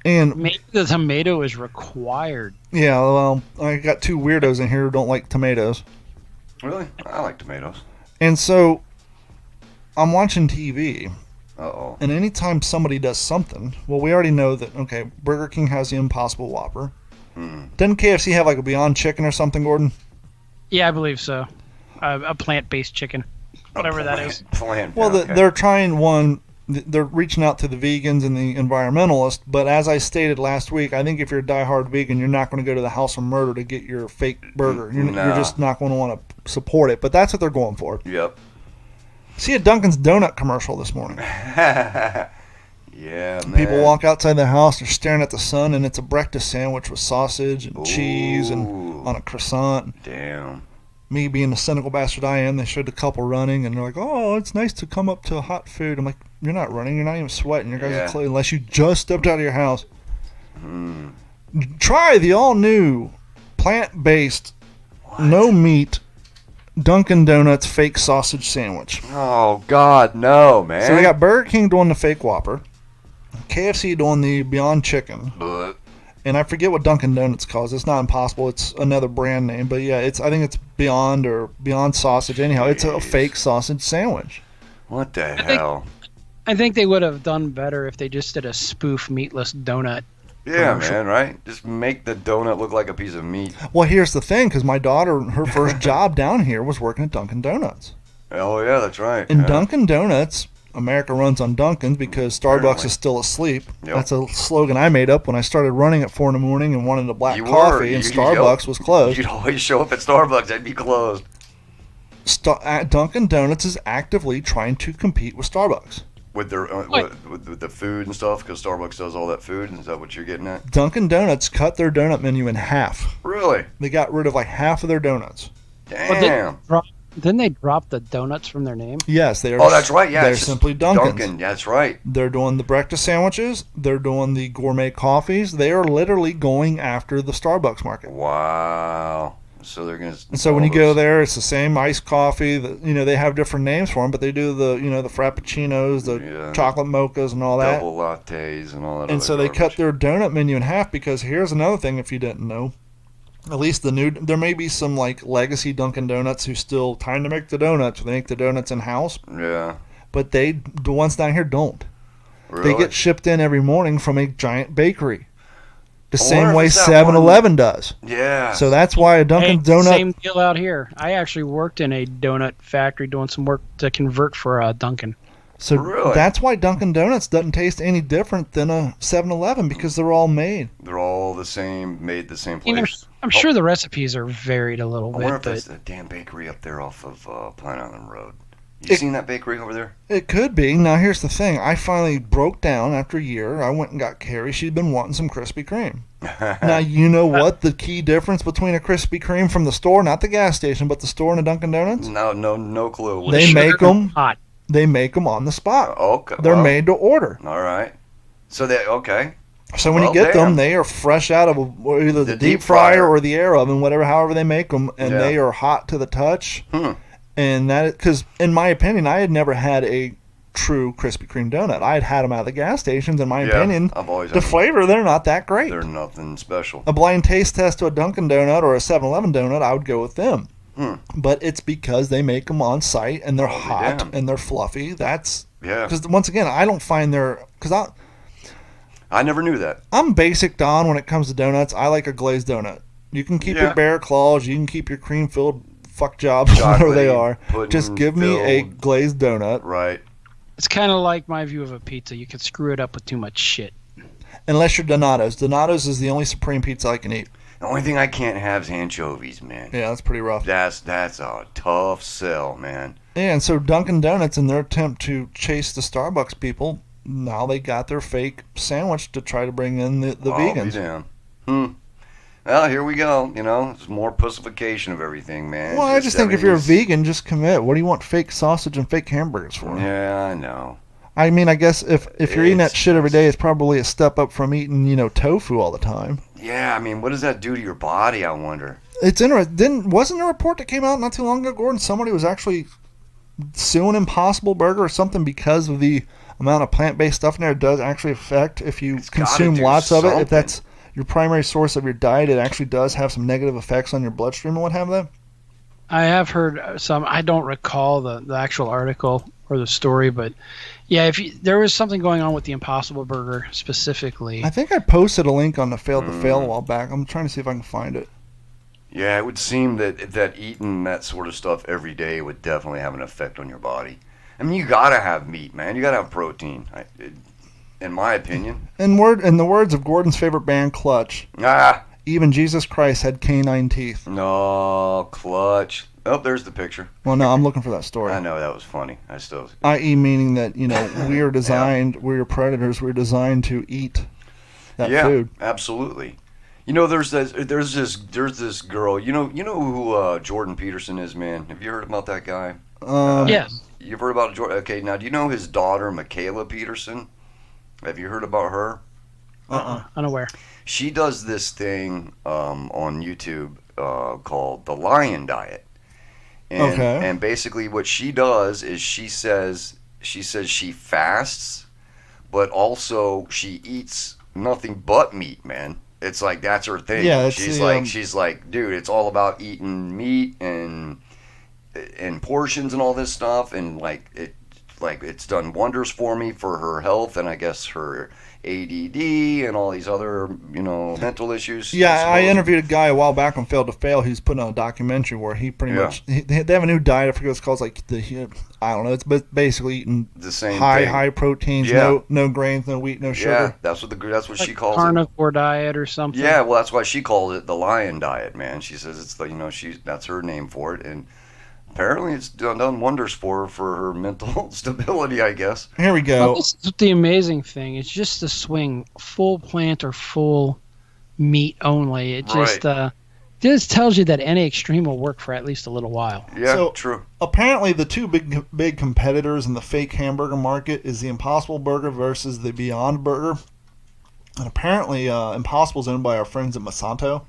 And Maybe the tomato is required. yeah, well, I got two weirdos in here who don't like tomatoes. Really? I like tomatoes. And so I'm watching TV, Uh-oh. and anytime somebody does something, well, we already know that, okay, Burger King has the Impossible Whopper. Doesn't KFC have like a Beyond Chicken or something, Gordon? Yeah, I believe so. A plant-based chicken, whatever that is. Plant. Well, okay. they're trying one. They're reaching out to the vegans and the environmentalists, but as I stated last week, I think if you're a diehard vegan, you're not going to go to the House of Murder to get your fake burger. You're Nah. just not going to want to support it, but that's what they're going for. Yep. See a Dunkin's Donut commercial this morning. Yeah, man. People walk outside their house, they're staring at the sun, and it's a breakfast sandwich with sausage and cheese and Ooh. on a croissant. Damn. Me being the cynical bastard I am, they showed the couple running, and they're like, "Oh, it's nice to come up to hot food." I'm like, "You're not running. You're not even sweating. Your guys Yeah. are clean unless you just stepped out of your house." Try the all-new plant-based, no meat Dunkin' Donuts fake sausage sandwich. Oh, God, no, man. So we got Burger King doing the fake Whopper, KFC doing the Beyond Chicken, But, and I forget what Dunkin' Donuts calls. It's not Impossible. It's another brand name, but yeah, I think it's Beyond or Beyond Sausage. Anyhow, it's a Jeez. fake sausage sandwich. what the think- hell? I think they would have done better if they just did a spoof meatless donut. Yeah, commercial. man, right? Just make the donut look like a piece of meat. Well, here's the thing, because my daughter, her first job down here was working at Dunkin' Donuts. Oh, yeah, that's right. And yeah. Dunkin' Donuts, America runs on Dunkin's because Starbucks Apparently. is still asleep. Yep. That's a slogan I made up when I started running at 4 in the morning and wanted a black You coffee, were. and You- Starbucks was closed. You'd always show up at Starbucks. I'd be closed. Dunkin' Donuts is actively trying to compete with Starbucks. With their What? with the food and stuff, because Starbucks does all that food. Is that what you're getting at? Dunkin' Donuts cut their donut menu in half. Really? They got rid of like half of their donuts. Damn. Didn't they drop the donuts from their name? Yes, they are. Oh, that's right. Yeah, they're it's just simply Dunkin's. Dunkin'. That's right. They're doing the breakfast sandwiches. They're doing the gourmet coffees. They are literally going after the Starbucks market. Wow. So they're gonna. And so when you go there, it's the same iced coffee. They have different names for them, but they do the the frappuccinos, the Yeah. chocolate mochas, and all that. double lattes and all that. And other so they cut garbage. their donut menu in half because here's another thing if you didn't know. At least there may be some like legacy Dunkin' Donuts who still time to make the donuts. They make the donuts in house, Yeah. but the ones down here don't. Really? They get shipped in every morning from a giant bakery, the I same wonder way if it's that 7-Eleven does. Yeah. So that's why a Dunkin' Hey, Donut. Same deal out here. I actually worked in a donut factory doing some work to convert for Dunkin'. So Really? that's why Dunkin' Donuts doesn't taste any different than a 7-Eleven because they're all made. They're all the same, made the same You know, place. I'm sure the recipes are varied a little I wonder bit, if that's but the damn bakery up there off of Pine Island Road. You seen that bakery over there? It could be. Now here's the thing. I finally broke down after a year. I went and got Carrie. She'd been wanting some Krispy Kreme. Now you know what the key difference between a Krispy Kreme from the store, not the gas station, but the store and a Dunkin' Donuts? No clue. What They is- make them. hot. They make them on the spot. Okay. They're well, made to order. All right. So they okay. So when Well, you get damn. them, they are fresh out of either the The deep deep fryer fryer. or the air oven, however they make them, and Yeah. they are hot to the touch. Hmm. And that, because in my opinion, I had never had a true Krispy Kreme donut. I had them out of the gas stations. In my Yeah, opinion, I've always the had them. flavor they're not that great. They're nothing special. A blind taste test to a Dunkin' Donut or a 7-Eleven donut, I would go with them. Hmm. But it's because they make them on site and they're I'll be hot damned. and they're fluffy. That's Yeah. because once again, I don't find I never knew that. I'm basic Don when it comes to donuts. I like a glazed donut. You can keep Yeah. your bear claws. You can keep your cream filled fuck jobs, whatever they Chocolatey, are. pudding Just give me a filled. glazed donut. Right. It's kind of like my view of a pizza. You can screw it up with too much shit. Unless you're Donato's. Donato's is the only supreme pizza I can eat. The only thing I can't have is anchovies, man. Yeah, that's pretty rough. That's a tough sell, man. Yeah, and so Dunkin' Donuts, in their attempt to chase the Starbucks people, now they got their fake sandwich to try to bring in the I'll be vegans. damned. Well, here we go. It's more pussification of everything, man. Well, I just think if you're a everything's- vegan, just commit. What do you want fake sausage and fake hamburgers for? Yeah, I know. I mean, I guess if you're eating that It's- shit every day, it's probably a step up from eating, tofu all the time. Yeah, I mean, what does that do to your body, I wonder? It's interesting. Wasn't a report that came out not too long ago, Gordon? Somebody was actually suing Impossible Burger or something because of the amount of plant-based stuff in there. It does actually affect if you It's gotta consume do lots of it. If something. that's your primary source of your diet, it actually does have some negative effects on your bloodstream and what have you. I have heard some. I don't recall the actual article or the story, but yeah, there was something going on with the Impossible Burger specifically. I think I posted a link on the Failed to Fail a while back. I'm trying to see if I can find it. Yeah, it would seem that eating that sort of stuff every day would definitely have an effect on your body. I mean, you gotta have meat, man. You gotta have protein. In my opinion. In the words of Gordon's favorite band, Clutch, even Jesus Christ had canine teeth. No, Clutch. Oh, there's the picture. Well, no, I'm looking for that story. I know that was funny. I.e., meaning that we are designed, we're predators. We're designed to eat that yeah, food. absolutely. There's this girl. You know who Jordan Peterson is, man. Have you heard about that guy? Yes. You've heard about Jordan. Okay, now do you know his daughter, Michaela Peterson? Have you heard about her? Unaware. She does this thing on YouTube called the Lion Diet. And, Okay. And basically what she does is she says she fasts, but also she eats nothing but meat, man. It's like that's her thing. Yeah, it's she's the, like, dude, it's all about eating meat and portions and all this stuff, and like it's done wonders for me for her health and I guess her ADD and all these other, mental issues. Yeah, I interviewed a guy a while back on Failed to Fail. He's putting on a documentary where he pretty much they have a new diet. I forget what it's called. It's like I don't know. It's basically eating the same high proteins, no grains, no wheat, no sugar. Yeah, that's what like she calls carnivore diet or something. Yeah, well, that's why she called it the lion diet, man. She says it's the that's her name for it, and apparently it's done wonders for her mental stability, I guess. Here we go. Well, this is the amazing thing. It's just the swing full plant or full meat only. It just tells you that any extreme will work for at least a little while. Yeah, so, true. Apparently, the two big competitors in the fake hamburger market is the Impossible Burger versus the Beyond Burger. And apparently, Impossible is owned by our friends at Monsanto.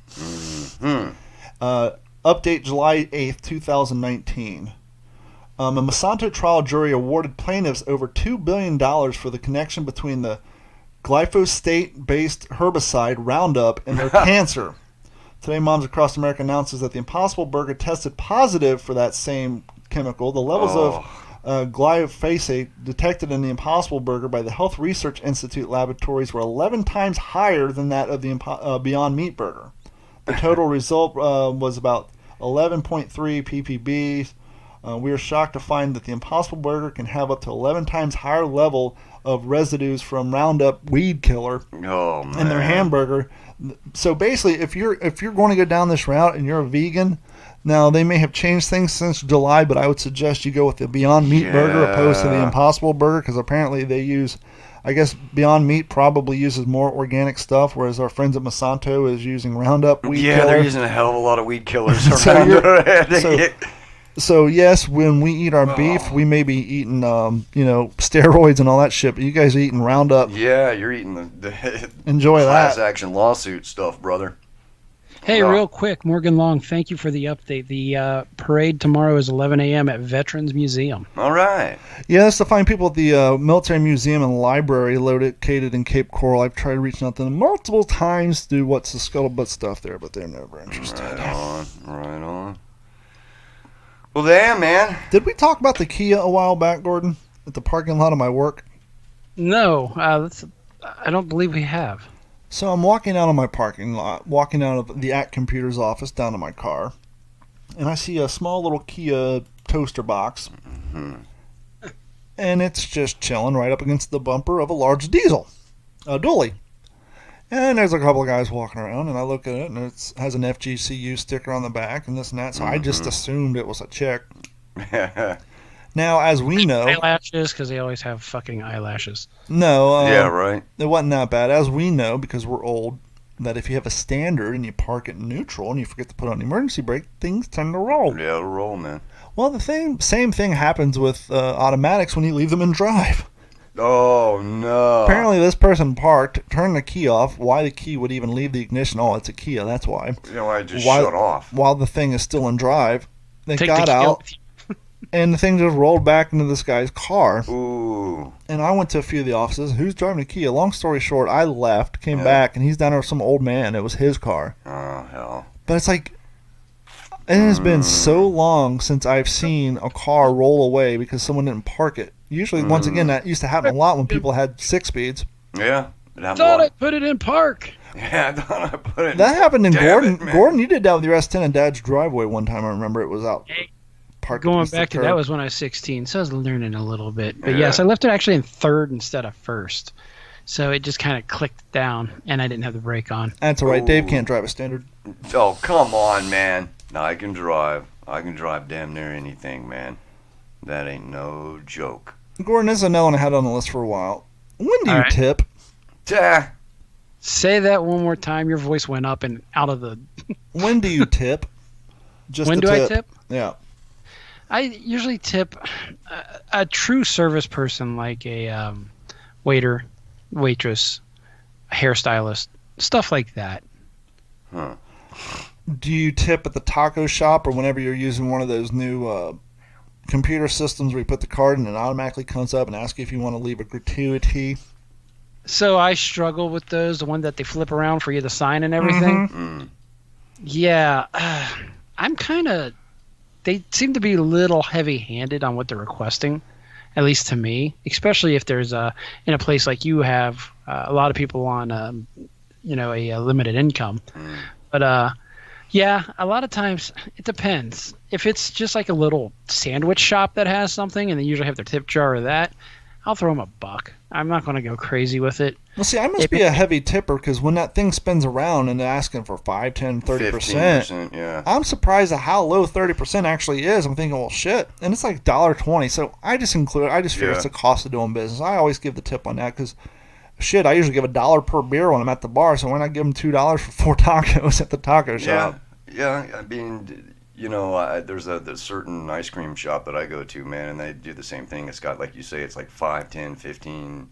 Update July 8th, 2019. A Monsanto trial jury awarded plaintiffs over $2 billion for the connection between the glyphosate-based herbicide Roundup and their cancer. Today, Moms Across America announces that the Impossible Burger tested positive for that same chemical. The levels of glyphosate detected in the Impossible Burger by the Health Research Institute laboratories were 11 times higher than that of the Beyond Meat Burger. The total result was about 11.3 ppb. We are shocked to find that the Impossible Burger can have up to 11 times higher level of residues from Roundup weed killer in their hamburger. So basically, if you're going to go down this route and you're a vegan, now they may have changed things since July, but I would suggest you go with the Beyond Meat Burger opposed to the Impossible Burger, because apparently they use, I guess Beyond Meat probably uses more organic stuff, whereas our friends at Monsanto is using Roundup weed killer. Yeah, they're using a hell of a lot of weed killers around. So yes, when we eat our beef, we may be eating, steroids and all that shit. But you guys are eating Roundup. Yeah, you're eating the enjoy class that action lawsuit stuff, brother. Hey, real quick, Morgan Long, thank you for the update. The parade tomorrow is 11 a.m. at Veterans Museum. All right. Yeah, that's to find people at the Military Museum and Library located in Cape Coral. I've tried reaching out to them multiple times to do what's the scuttlebutt stuff there, but they're never interested. Right on. Well, damn, man. Did we talk about the Kia a while back, Gordon, at the parking lot of my work? No, I don't believe we have. So I'm walking out of my parking lot, walking out of the At Computer's office down to my car, and I see a small little Kia toaster box, and it's just chilling right up against the bumper of a large diesel, a dually. And there's a couple of guys walking around, and I look at it, and it has an FGCU sticker on the back and this and that, so I just assumed it was a chick. Now, as we know... Eyelashes, because they always have fucking eyelashes. No. Yeah, right. It wasn't that bad. As we know, because we're old, that if you have a standard and you park it neutral and you forget to put on the emergency brake, things tend to roll. Yeah, it'll roll, man. Well, same thing happens with automatics when you leave them in drive. Oh, no. Apparently, this person parked, turned the key off. Why the key would even leave the ignition? Oh, it's a Kia, that's why. I just shut off. While the thing is still in drive. They Take got the out, and the thing just rolled back into this guy's car. Ooh. And I went to a few of the offices. Who's driving a Kia? Long story short, I left, came back, and he's down there with some old man. It was his car. Oh, hell. But it's like... It has been so long since I've seen a car roll away because someone didn't park it. Usually, once again, that used to happen a lot when people had 6 speeds. Yeah. It happened Thought I put it in park. Yeah, I thought I put it That happened in Gordon. It, Gordon, you did that with your S10 in Dad's driveway one time. I remember it was out. Parked Going against the back to curb. that was when I was 16, so I was learning a little bit. But yes, I left it actually in third instead of first. So it just kind of clicked down, and I didn't have the brake on. That's all right. Dave can't drive a standard. Oh, come on, man. No, I can drive. I can drive damn near anything, man. That ain't no joke. Gordon, this is another one I had on the list for a while. When do you All right. tip? Say that one more time. Your voice went up and out of the... When do you tip? Just When the do I tip? Yeah. I usually tip a true service person like a waiter, waitress, a hairstylist, stuff like that. Huh. Do you tip at the taco shop or whenever you're using one of those new computer systems where you put the card and it automatically comes up and asks you if you want to leave a gratuity? So I struggle with those, the one that they flip around for you to sign and everything. Mm. Yeah, I'm kind of... They seem to be a little heavy-handed on what they're requesting. at least to me, especially if there's in a place like you have a lot of people on a limited income. But yeah, a lot of times it depends. If it's just like a little sandwich shop that has something and they usually have their tip jar or that, I'll throw them $1. I'm not going to go crazy with it. Well, see, I must be a heavy tipper because when that thing spins around and they're asking for 5, 10, 30%, yeah. I'm surprised at how low 30% actually is. I'm thinking, well, shit. And it's like $1.20. So I just figure it's the cost of doing business. I always give the tip on that because, shit, I usually give $1 per beer when I'm at the bar. So when I give them $2 for 4 tacos at the taco shop. Yeah, I mean, there's a certain ice cream shop that I go to, man, and they do the same thing. It's got, like you say, it's like 5, 10, 15,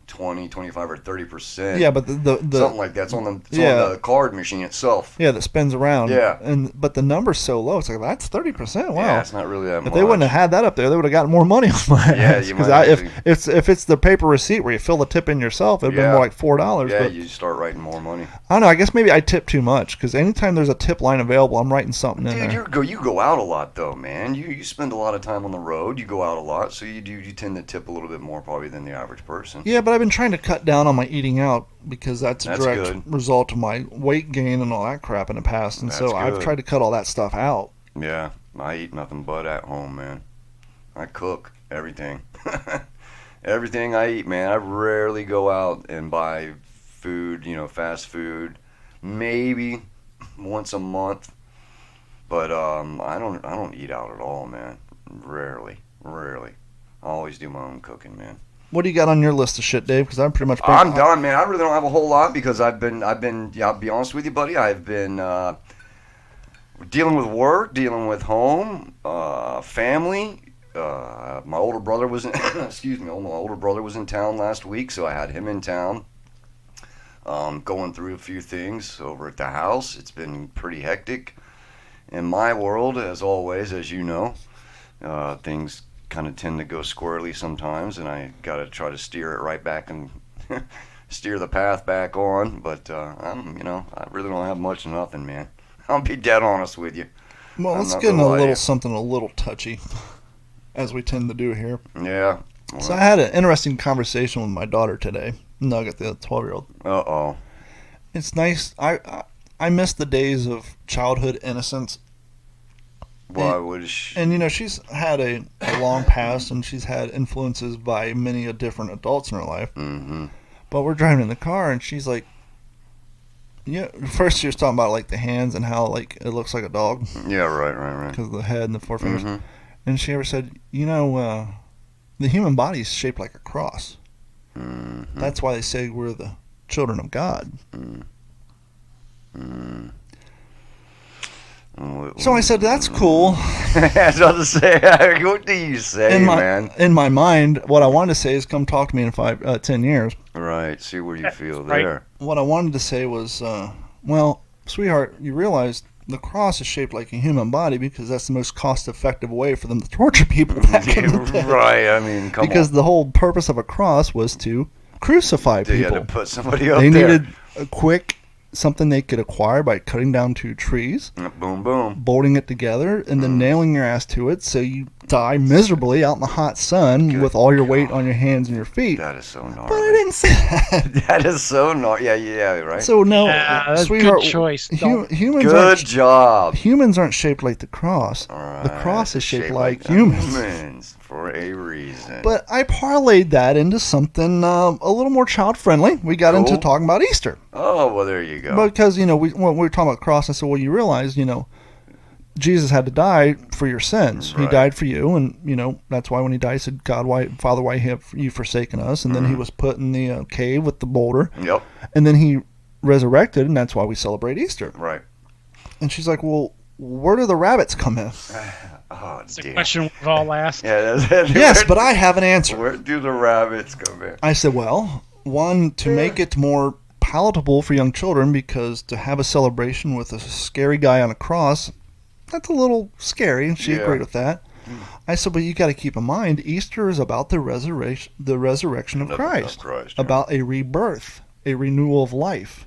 20, 25, or 30%. Yeah, but the something like that's on the card machine itself. Yeah, that spins around. Yeah. But the number's so low. It's like, that's 30%. Wow. Yeah, it's not really that much. If they wouldn't have had that up there, they would have gotten more money on my ass. Because if it's the paper receipt where you fill the tip in yourself, it'd been more like $4. Yeah, but you start writing more money. I don't know. I guess maybe I tip too much because anytime there's a tip line available, I'm writing something in there. Dude, you go out a lot though, man. You spend a lot of time on the road. You go out a lot, so you tend to tip a little bit more probably than the average person. Yeah, but I've been trying to cut down on my eating out because that's a direct good. result of my weight gain and all that crap in the past, and so I've tried to cut all that stuff out. Yeah, I eat nothing but at home, man. I cook everything. Everything I eat, man. I rarely go out and buy food, fast food. Maybe once a month, but I don't eat out at all, man. Rarely. I always do my own cooking, man. What do you got on your list of shit, Dave? Because I'm pretty much. I'm done, man. I really don't have a whole lot because I've been. Yeah, I'll be honest with you, buddy. I've been dealing with work, dealing with home, family. My older brother was in. Excuse me. My older brother was in town last week, so I had him in town. Going through a few things over at the house. It's been pretty hectic in my world, as always, as you know. Things kind of tend to go squirrely sometimes, and I got to try to steer it right back and steer the path back on. But I really don't have much of nothing, man. I'll be dead honest with you. Well, let's get into something a little touchy, as we tend to do here. Yeah. Well, so I had an interesting conversation with my daughter today, Nugget, the 12-year-old. Uh-oh. It's nice. I miss the days of childhood innocence. Why would she? And, she's had a long past, and she's had influences by many different adults in her life. Mm-hmm. But we're driving in the car, and she's like, first she was talking about, like, the hands and how, like, it looks like a dog. Yeah, right. Because of the head and the four fingers. Mm-hmm. And she ever said, the human body is shaped like a cross. Mm-hmm. That's why they say we're the children of God. Mm-hmm. So I said, that's cool. I was about to say, what do you say, man? In my mind, what I wanted to say is come talk to me in 10 years. Right, see where you feel there. What I wanted to say was, well, sweetheart, you realize the cross is shaped like a human body because that's the most cost-effective way for them to torture people back in the day. Right, I mean, come on. Because the whole purpose of a cross was to crucify people. They had to put somebody up there. They there. needed a quick something they could acquire by cutting down 2 trees, boom, boom, bolting it together, and then nailing your ass to it so you die miserably out in the hot sun with all your weight on your hands and your feet. That is so gnarly. But I didn't say that. That is so gnarly. Yeah, right. So no, that's sweetheart, good choice. Humans good job. Humans aren't shaped like the cross. Right. The cross is shaped like humans. For a reason. But I parlayed that into something a little more child-friendly. We got into talking about Easter. Oh, well, there you go. Because, when we were talking about the cross, I said, well, you realize, Jesus had to die for your sins. Right. He died for you, and, that's why when he died, he said, Father, why have you forsaken us? And then he was put in the cave with the boulder. Yep. And then he resurrected, and that's why we celebrate Easter. Right. And she's like, well, where do the rabbits come in? Oh, it's a question we've all asked. Yes, but I have an answer. Where do the rabbits come in? I said, well, one, to make it more palatable for young children, because to have a celebration with a scary guy on a cross, that's a little scary, and she agreed with that. I said, but you got to keep in mind, Easter is about the resurrection of Christ, about a rebirth, a renewal of life.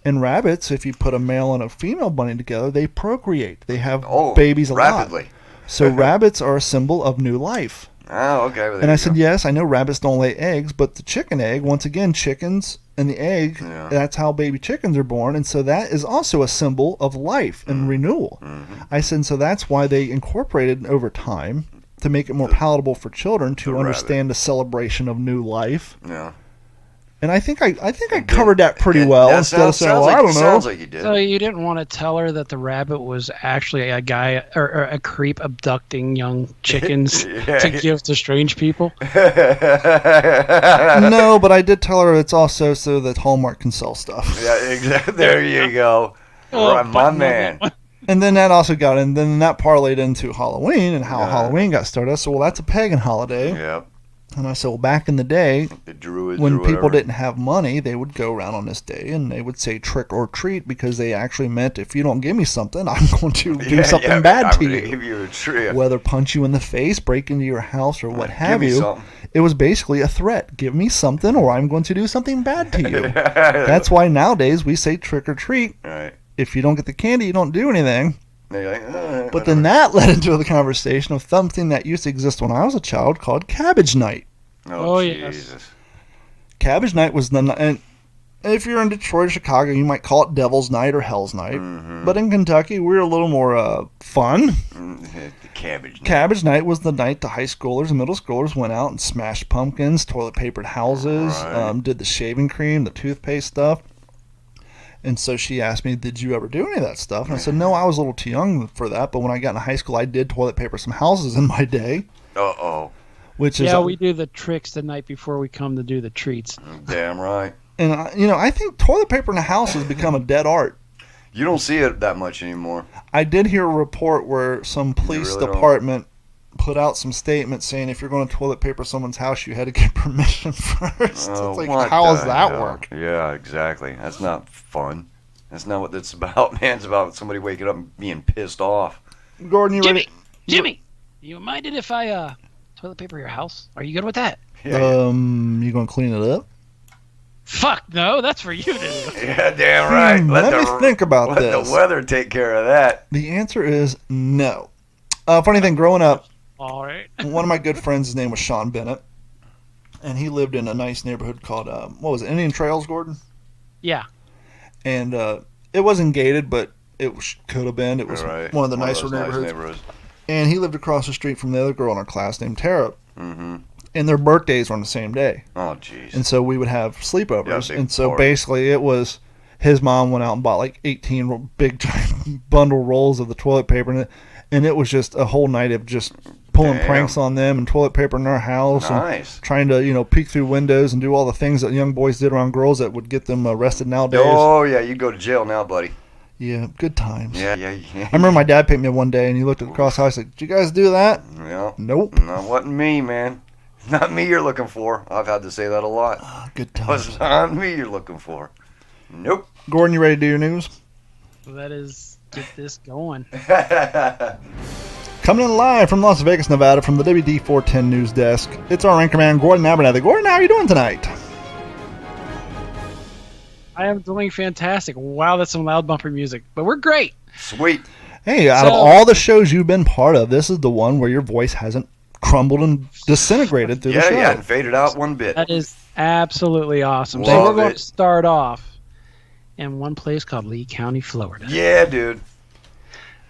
And rabbits, if you put a male and a female bunny together, they procreate. They have babies a lot. Rapidly. So rabbits are a symbol of new life. Oh, okay. Well, And I said, yes, I know rabbits don't lay eggs, but the chicken egg, once again, chickens and the egg, that's how baby chickens are born. And so that is also a symbol of life and renewal. I said, so that's why they incorporated over time to make it more palatable for children to understand the celebration of new life. Yeah. And I think I covered that pretty well. Instead of saying, well, I don't know. Sounds like you did. So you didn't want to tell her that the rabbit was actually a guy or a creep abducting young chickens to give to strange people? No, but I did tell her it's also so that Hallmark can sell stuff. Yeah, exactly. There you go. Oh, Right, my man. And then that also and then that parlayed into Halloween and how Halloween got started. So, well, that's a pagan holiday. Yep. And I said, well, back in the day, The druids when or people whatever. didn't have money, they would go around on this day and they would say trick or treat because they actually meant if you don't give me something, I'm going to do something bad I'm to gonna you. Give you a treat. Whether punch you in the face, break into your house, or what have me you. something. It was basically a threat. Give me something or I'm going to do something bad to you. That's why nowadays we say trick or treat. Right. If you don't get the candy, you don't do anything. They're like, But then that led into the conversation of something that used to exist when I was a child called Cabbage Night. Oh, Jesus. yes. Cabbage Night was and if you're in Detroit or Chicago, you might call it Devil's Night or Hell's Night. Mm-hmm. But in Kentucky, we're a little more fun. The cabbage. Cabbage Night was the night the high schoolers and middle schoolers went out and smashed pumpkins, toilet papered houses, Right. did the shaving cream, the toothpaste stuff. And so she asked me, did you ever do any of that stuff? And I said, no, I was a little too young for that. But when I got into high school, I did toilet paper some houses in my day. Uh-oh. Which is, Yeah, we do the tricks the night before we come to do the treats. Damn right. and I think toilet paper in a house has become a dead art. You don't see it that much anymore. I did hear a report where some police really don't? department put out some statements saying if you're going to toilet paper someone's house, you had to get permission first. Oh, It's like, what how does the that hell? work? Yeah, exactly. That's not fun. That's not what it's about, man. It's about somebody waking up and being pissed off. Gordon, you ready? Jimmy, you minded if I toilet paper your house? Are you good with that? You going to clean it up? Fuck no, that's for you to do. Yeah, damn right. Let me think about let this. the weather take care of that. The answer is no. Funny thing, growing up, All right. one of my good friends, his name was Sean Bennett, and he lived in a nice neighborhood called, what was it, Indian Trails, Gordon? Yeah. And it wasn't gated, but it could have been. It was Right. one of the One of nicer those nice neighborhoods. neighborhoods. And he lived across the street from the other girl in our class named Tara. Mm-hmm. And their birthdays were on the same day. Oh, jeez. And so we would have sleepovers. Yeah, big and so party. basically it was his mom went out and bought like 18 big giant bundle rolls of the toilet paper. And it was just a whole night of just pulling Damn. pranks on them and toilet paper in our house. Nice. And trying to, peek through windows and do all the things that young boys did around girls that would get them arrested nowadays. Oh, yeah, you go to jail now, buddy. Yeah, good times. Yeah. I remember my dad picked me up one day and he looked at the cross house like, did you guys do that? Yeah. Nope. No, wasn't me, man. Not me you're looking for. I've had to say that a lot. Good It times. was not me you're looking for. Nope. Gordon, you ready to do your news? So that is get this going. Coming in live from Las Vegas, Nevada, from the WD410 News Desk, it's our anchorman, Gordon Abernathy. Gordon, how are you doing tonight? I am doing fantastic. Wow, that's some loud bumper music. But we're great. Sweet. Hey, out of all the shows you've been part of, this is the one where your voice hasn't crumbled and disintegrated through the show. Yeah, and faded out one bit. That is absolutely awesome. So Love we're going it. to start off in one place called Lee County, Florida. Yeah, dude.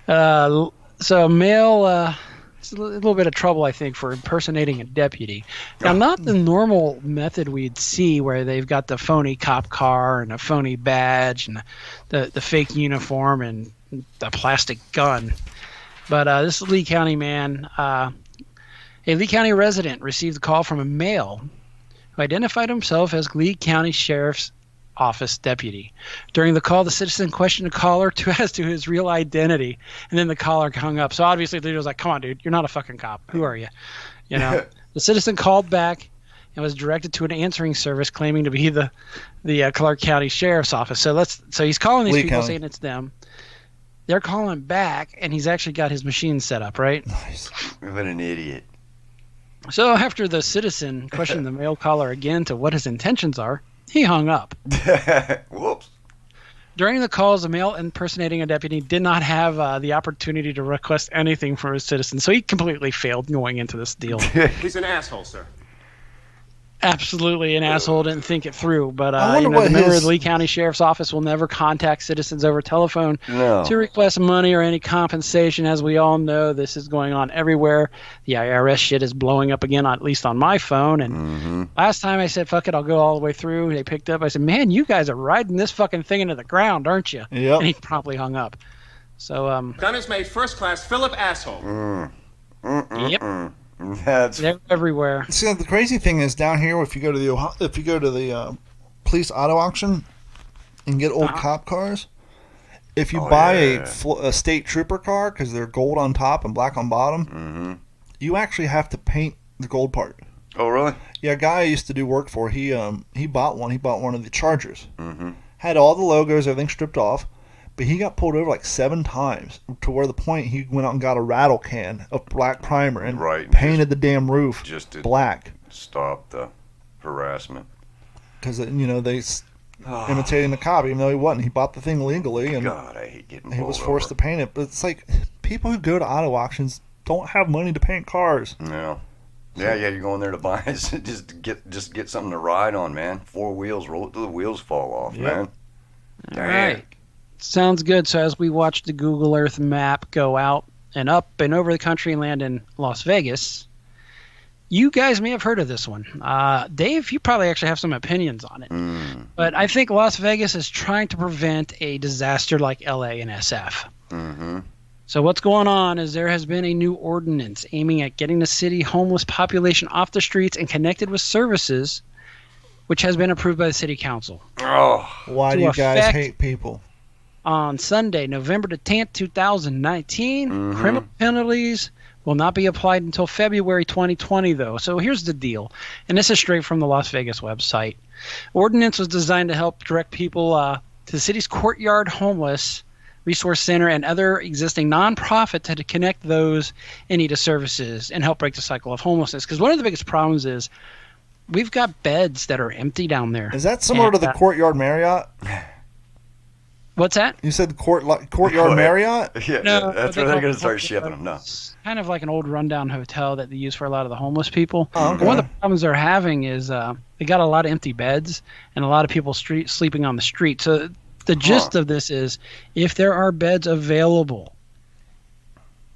So a male, it's a little bit of trouble, I think, for impersonating a deputy. Now, not the normal method we'd see where they've got the phony cop car and a phony badge and the fake uniform and the plastic gun. But this Lee County man, a Lee County resident received a call from a male who identified himself as Lee County Sheriff's Office deputy. During the call, the citizen questioned the caller as to his real identity, and then the caller hung up. So obviously the dude was like, come on, dude, you're not a fucking cop. Who are you? The citizen called back and was directed to an answering service claiming to be the Clark County Sheriff's Office. So he's calling these Lee people County. saying it's them. They're calling back, and he's actually got his machine set up, right? Nice. What an idiot. So after the citizen questioned the male caller again to what his intentions are, he hung up. Whoops. During the calls, a male impersonating a deputy did not have the opportunity to request anything from his citizens, so he completely failed going into this deal. He's an asshole, sir. Absolutely an asshole, didn't think it through. But I wonder the what member of his- the Lee County Sheriff's Office will never contact citizens over telephone No. to request money or any compensation. As we all know, this is going on everywhere. The IRS shit is blowing up again, at least on my phone. And last time I said, fuck it, I'll go all the way through. They picked up. I said, man, you guys are riding this fucking thing into the ground, aren't you? Yep. And he promptly hung up. So, Gun is made first class Philip asshole. yep, That's they're everywhere. See, the crazy thing is down here, if you go to the police auto auction and get old cop cars, if you buy a state trooper car because they're gold on top and black on bottom, you actually have to paint the gold part. Oh, really? Yeah, a guy I used to do work for, he bought one. He bought one of the Chargers. Had all the logos, everything stripped off. But he got pulled over like 7 times to where the point he went out and got a rattle can of black primer and Right. painted the damn roof Just to black. stop the harassment. Because, they imitating the cop, even though he wasn't. He bought the thing legally and God, I hate getting he was pulled forced over. to paint it. But it's like people who go to auto auctions don't have money to paint cars. Yeah. Yeah, you're going there to buy just get something to ride on, man. 4 wheels, roll it till the wheels fall off, Yep. man. All right. Sounds good. So as we watch the Google Earth map go out and up and over the country and land in Las Vegas, you guys may have heard of this one. Dave, you probably actually have some opinions on it. But I think Las Vegas is trying to prevent a disaster like LA and SF. So what's going on is there has been a new ordinance aiming at getting the city homeless population off the streets and connected with services, which has been approved by the city council. Oh, Why do To you guys affect- hate people? On Sunday, November the 10th, 2019, criminal penalties will not be applied until February 2020, though. So here's the deal, and this is straight from the Las Vegas website. Ordinance was designed to help direct people to the city's Courtyard Homeless Resource Center and other existing nonprofit to connect those in need of services and help break the cycle of homelessness. Because one of the biggest problems is we've got beds that are empty down there. Is that similar And, to the Courtyard Marriott? What's that? You said Courtyard Marriott? yeah, No, that's they where they're call going it to start shipping them. No. It's kind of like an old rundown hotel that they use for a lot of the homeless people. Oh, okay. One of the problems they're having is they got a lot of empty beds and a lot of people sleeping on the street. So the gist of this is if there are beds available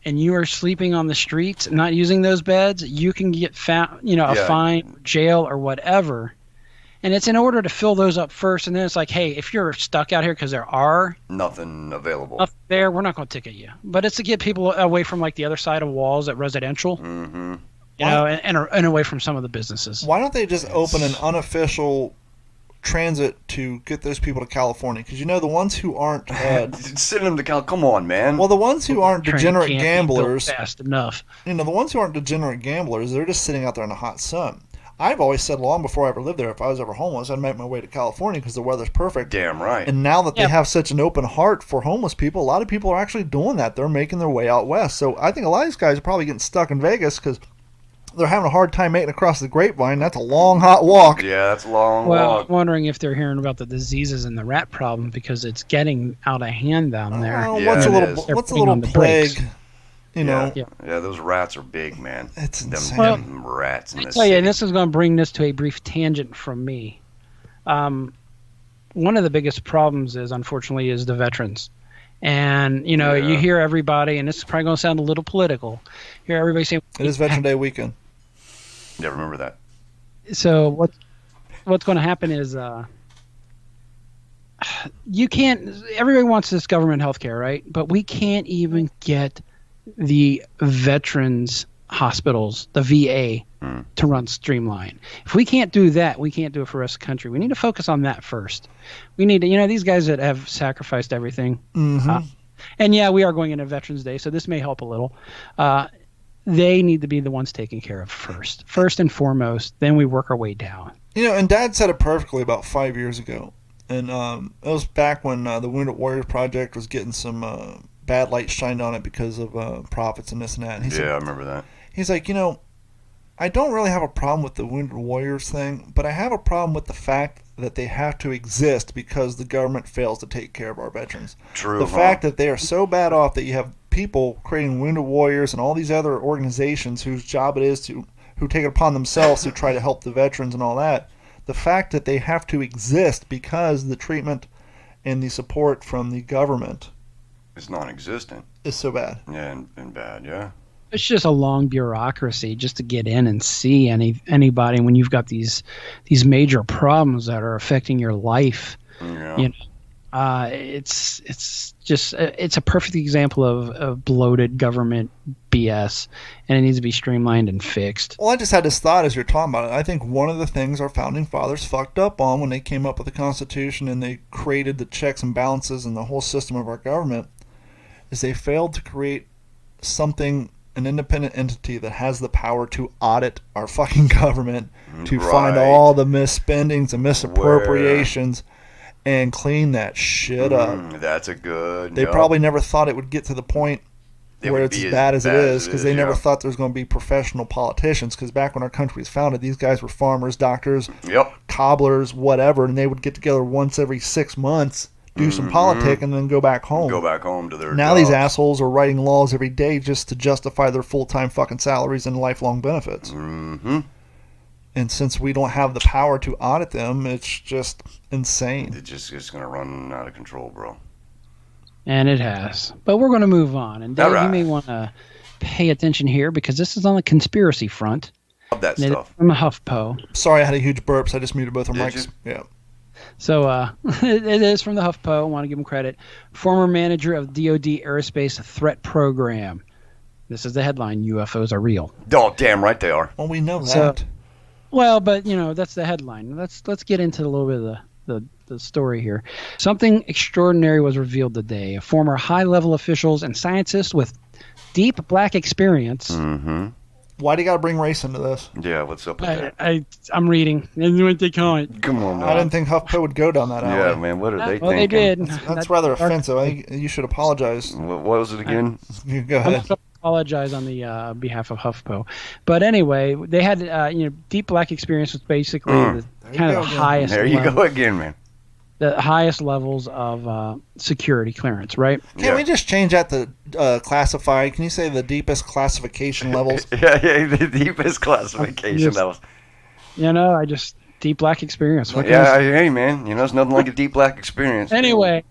and you are sleeping on the streets, not using those beds, you can get a fine, jail, or whatever. And it's in order to fill those up first, and then it's like, hey, if you're stuck out here because there are Nothing available. up there, we're not going to ticket you. But it's to get people away from like the other side of walls at residential, Mm-hmm. and away from some of the businesses. Why don't they just open an unofficial transit to get those people to California? Because the ones who aren't Send them to Cal. Come on, man. well, the ones who aren't Train degenerate can't be built gamblers, fast enough. the ones who aren't degenerate gamblers, they're just sitting out there in the hot sun. I've always said long before I ever lived there, if I was ever homeless, I'd make my way to California because the weather's perfect. Damn right. And now that they Yeah. have such an open heart for homeless people, a lot of people are actually doing that. They're making their way out west. So I think a lot of these guys are probably getting stuck in Vegas because they're having a hard time making it across the Grapevine. That's a long, hot walk. Yeah, that's a long Well, walk. I'm wondering if they're hearing about the diseases and the rat problem because it's getting out of hand down there. Well, Yeah, what's a it little, is. They're what's a putting little on the plague? brakes. know, Yeah. Yeah, those rats are big, man. It's them, insane. them rats in I this tell you, and city. this is going to bring this to a brief tangent from me. One of the biggest problems is, unfortunately, is the veterans. And, you Yeah. hear everybody, and this is probably going to sound a little political, hear everybody saying, it is Veteran Day weekend. Yeah, remember that. so what's going to happen is you can't, everybody wants this government health care, right? But we can't even get the veterans hospitals, the VA, to run streamline. If we can't do that, we can't do it for the rest of the country. We need to focus on that first. We need to, these guys that have sacrificed everything. And yeah, we are going into Veterans Day, so this may help a little. They need to be the ones taken care of first and foremost. Then we work our way down. And Dad said it perfectly about 5 years ago. And it was back when the Wounded Warriors Project was getting some bad light shined on it because of profits and this and that. And he Yeah, I remember that. He's like, I don't really have a problem with the Wounded Warriors thing, but I have a problem with the fact that they have to exist because the government fails to take care of our veterans. True. The fact that they are so bad off that you have people creating Wounded Warriors and all these other organizations whose job it is who take it upon themselves to try to help the veterans and all that. The fact that they have to exist because the treatment and the support from the government It's non-existent. is so bad. Yeah, and bad, yeah. It's just a long bureaucracy just to get in and see anybody when you've got these major problems that are affecting your life. Yeah. You know, it's just it's a perfect example of bloated government BS, and it needs to be streamlined and fixed. Well, I just had this thought as you're talking about it. I think one of the things our founding fathers fucked up on when they came up with the Constitution and they created the checks and balances and the whole system of our government is they failed to create something, an independent entity that has the power to audit our fucking government, to find all the misspendings and misappropriations and clean that shit up. That's a good... They probably never thought it would get to the point where it's as bad as it is, because they never thought there was going to be professional politicians, because back when our country was founded, these guys were farmers, doctors, cobblers, whatever, and they would get together once every 6 months, do some politic, and then go back home. Go back home to their Now jobs. these assholes are writing laws every day just to justify their full-time fucking salaries and lifelong benefits. Mm-hmm. And since we don't have the power to audit them, it's just insane. It's going to run out of control, bro. And it has. But we're going to move on. And Dave, All right. you may want to pay attention here because this is on the conspiracy front. Love that And it's stuff. from the HuffPo. Sorry, I had a huge burp, so I just muted both our Did mics. Yeah. So it is from the HuffPo. I want to give him credit. Former manager of DoD Aerospace Threat Program. This is the headline: UFOs are real. Oh, damn right they are. Well, we know So- that. Well, but that's the headline. Let's get into a little bit of the story here. Something extraordinary was revealed today. A former high-level officials and scientists with deep black experience. Mm-hmm. Why do you got to bring race into this? Yeah, what's up with that? I'm reading. That's what they call it. Come on, I now. didn't think HuffPo would go down that alley. Yeah, man, what are they Well, thinking? they did. That's rather offensive. I think you should apologize. What was it again? You go I'm ahead. going to apologize on the behalf of HuffPo. But anyway, they had deep black experience with basically the kind of the highest There you level, go again, man. the highest levels of security clearance, right? Can't we just change that to classify? Can you say the deepest classification levels? Yeah, the deepest classification Yes. levels. Deep black experience. What can Yeah, I say? hey, man, it's nothing like a deep black experience. Anyway,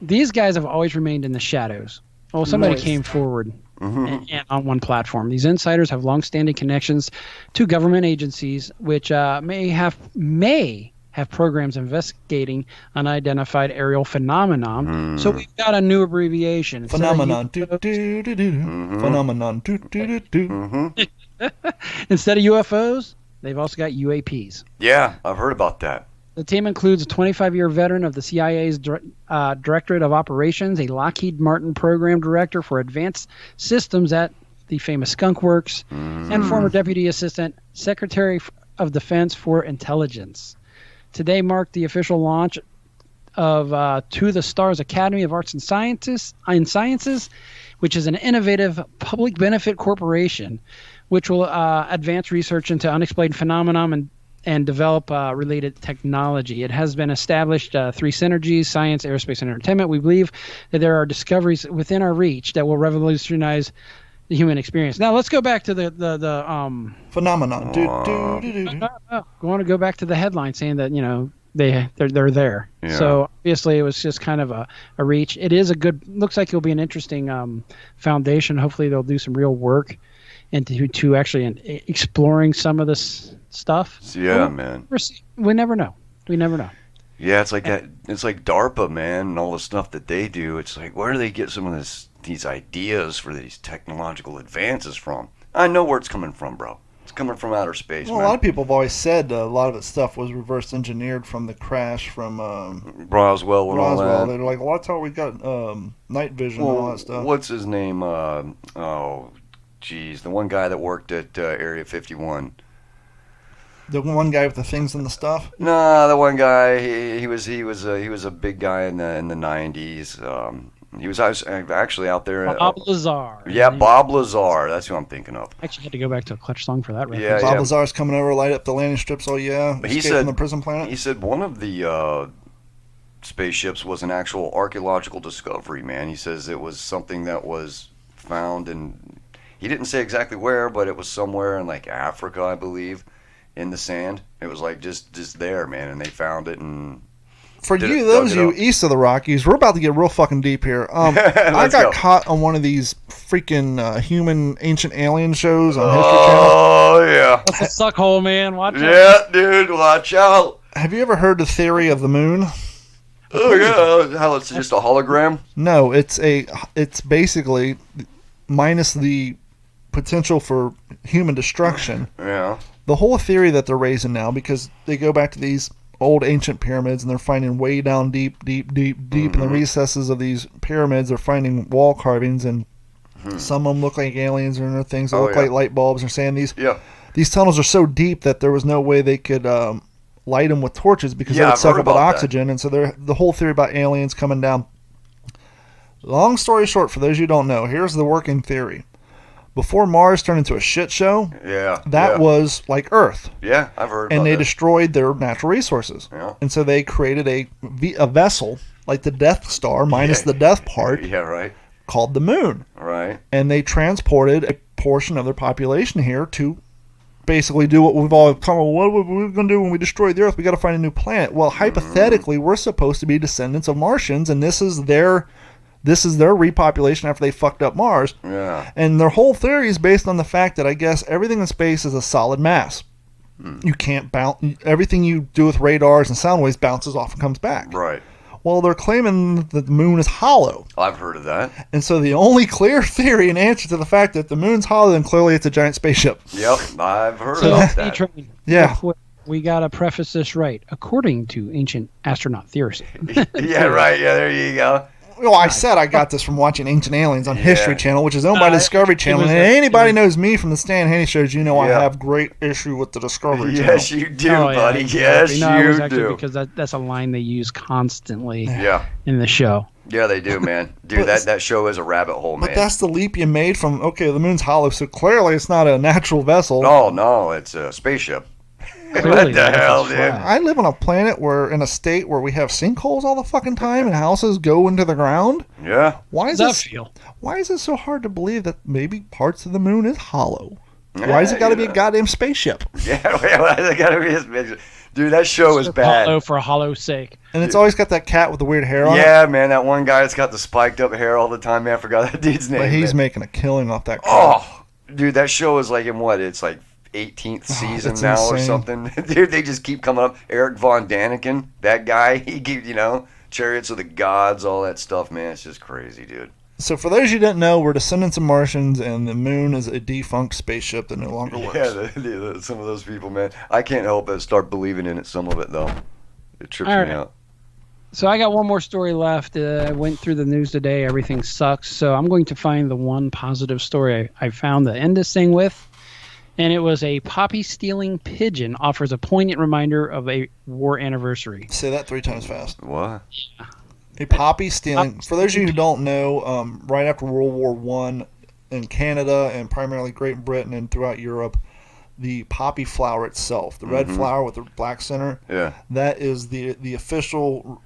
these guys have always remained in the shadows. Well, somebody Nice. came forward Mm-hmm. and on one platform. These insiders have long-standing connections to government agencies, which may have programs investigating unidentified aerial phenomenon. So we've got a new abbreviation. Instead of Phenomenon. UFOs- Do-do-do-do. Phenomenon. Do-do-do-do. Mm-hmm. Instead of UFOs, they've also got UAPs. Yeah, I've heard about that. The team includes a 25-year veteran of the CIA's Directorate of Operations, a Lockheed Martin program director for advanced systems at the famous Skunk Works, and former Deputy Assistant Secretary of Defense for Intelligence. Today marked the official launch of To the Stars Academy of Arts and Sciences, which is an innovative public benefit corporation which will advance research into unexplained phenomena and develop related technology. It has been established three synergies: science, aerospace, and entertainment. We believe that there are discoveries within our reach that will revolutionize the human experience. Now let's go back to the Phenomenon. Do-do-do-do. I want to go back to the headline saying that they're there. Yeah. So obviously it was just kind of a reach. It is looks like it'll be an interesting foundation. Hopefully they'll do some real work into actually exploring some of this stuff. Yeah, man. We never know. Yeah, it's like that. It's like DARPA, man, and all the stuff that they do. It's like, where do they get some of these ideas for these technological advances from? I know where it's coming from, bro. It's coming from outer space, Well, a man. lot of people have always said a lot of its stuff was reverse engineered from the crash from Roswell and all Roswell. that. They're like, well, that's how we got night vision and all Well, that stuff. what's his name? The one guy that worked at Area 51. The one guy with the things and the stuff. No, the one guy. He was a big guy in the 90s. He was actually out there. Bob Lazar. Yeah, Bob Lazar. That's who I'm thinking of. I actually had to go back to a Clutch song for that reference. Yeah, Bob Lazar's coming over, light up the landing strips. Oh yeah, But he escape said from the prison planet. He said one of the spaceships was an actual archaeological discovery, man. He says it was something that was found in, he didn't say exactly where, but it was somewhere in like Africa, I believe, in the sand. It was like just there, man, and they found it. And For dug those it of you up. east of the Rockies, we're about to get real fucking deep here. I Let's got go. caught on one of these freaking human ancient alien shows on History Channel. Oh yeah, That's a suck hole, man. Watch out. yeah, dude, watch out. Have you ever heard the theory of the moon? Oh yeah, how it's just a hologram. No, it's basically minus the potential for human destruction. Yeah. The whole theory that they're raising now, because they go back to these old ancient pyramids and they're finding way down deep in the recesses of these pyramids, they're finding wall carvings, and some of them look like aliens and other things that Oh, look yeah. like light bulbs. They're saying Yeah. these tunnels are so deep that there was no way they could light them with torches because Yeah, they would I've suck heard up all the about that. oxygen. And so the whole theory about aliens coming down. Long story short, for those you don't know, here's the working theory. Before Mars turned into a shit show, Yeah. that yeah. was like Earth. Yeah, I've heard. And about they that. destroyed their natural resources. Yeah. And so they created a vessel, like the Death Star, minus Yeah. the death part, Yeah. Right. called the Moon. Right. And they transported a portion of their population here to basically do what we've all come. What are we going to do when we destroy the Earth? We got to find a new planet. Well, hypothetically, we're supposed to be descendants of Martians, and this is their repopulation after they fucked up Mars. Yeah. And their whole theory is based on the fact that I guess everything in space is a solid mass. You can't bounce. Everything you do with radars and sound waves bounces off and comes back. Right. Well, they're claiming that the moon is hollow. I've heard of that. And so the only clear theory and answer to the fact that the moon's hollow, then clearly it's a giant spaceship. Yep, I've heard So, about that. D-Train, Yeah. real quick, we got to preface this right. According to ancient astronaut theorists. Yeah, right. Yeah, there you go. Well, I said I got this from watching Ancient Aliens on History Channel, which is owned by Discovery Channel. was And a- anybody knows me from the Stan Haney shows, you know I Yeah. have great issue with the Discovery Channel. Yes, you do, Oh, yeah, buddy. exactly. Yes, No, it was you actually do. because that's a line they use constantly Yeah, in the show. yeah, they do, man. Dude, But- that show is a rabbit hole, man. But that's the leap you made from, okay, the moon's hollow, so clearly it's not a natural vessel. Oh no, it's a spaceship. Clearly, What the that hell, is dude? flat. I live on a planet in a state where we have sinkholes all the fucking time and houses go into the ground. Yeah. Why How is does that it? feel? Why is it so hard to believe that maybe parts of the moon is hollow? Why is it got to be a Yeah. goddamn spaceship? Yeah, well, it gotta be his. Dude, that show is bad. Hollow for hollow's sake. And it's always got that cat with the weird hair on it. Yeah, man, that one guy that's got the spiked up hair all the time. Man, I forgot that dude's name. But he's man. making a killing off that cat. Oh, dude, that show is like in what? It's like 18th season that's now or insane. something. Dude, they just keep coming up. Eric Von Daniken, that guy, he keeps, Chariots of the Gods, all that stuff, man. It's just crazy, dude. So for those you didn't know, we're descendants of Martians, and the moon is a defunct spaceship that no longer works. Yeah, some of those people, man. I can't help but start believing in it, some of it, though. It trips All me right. out. So I got one more story left. I went through the news today. Everything sucks. So I'm going to find the one positive story I found to end this thing with. And it was a poppy-stealing pigeon offers a poignant reminder of a war anniversary. Say that 3 times fast. What? A poppy stealing. For those of you who don't know, right after World War I in Canada and primarily Great Britain and throughout Europe, the poppy flower itself, the red flower with the black center, Yeah. that is the official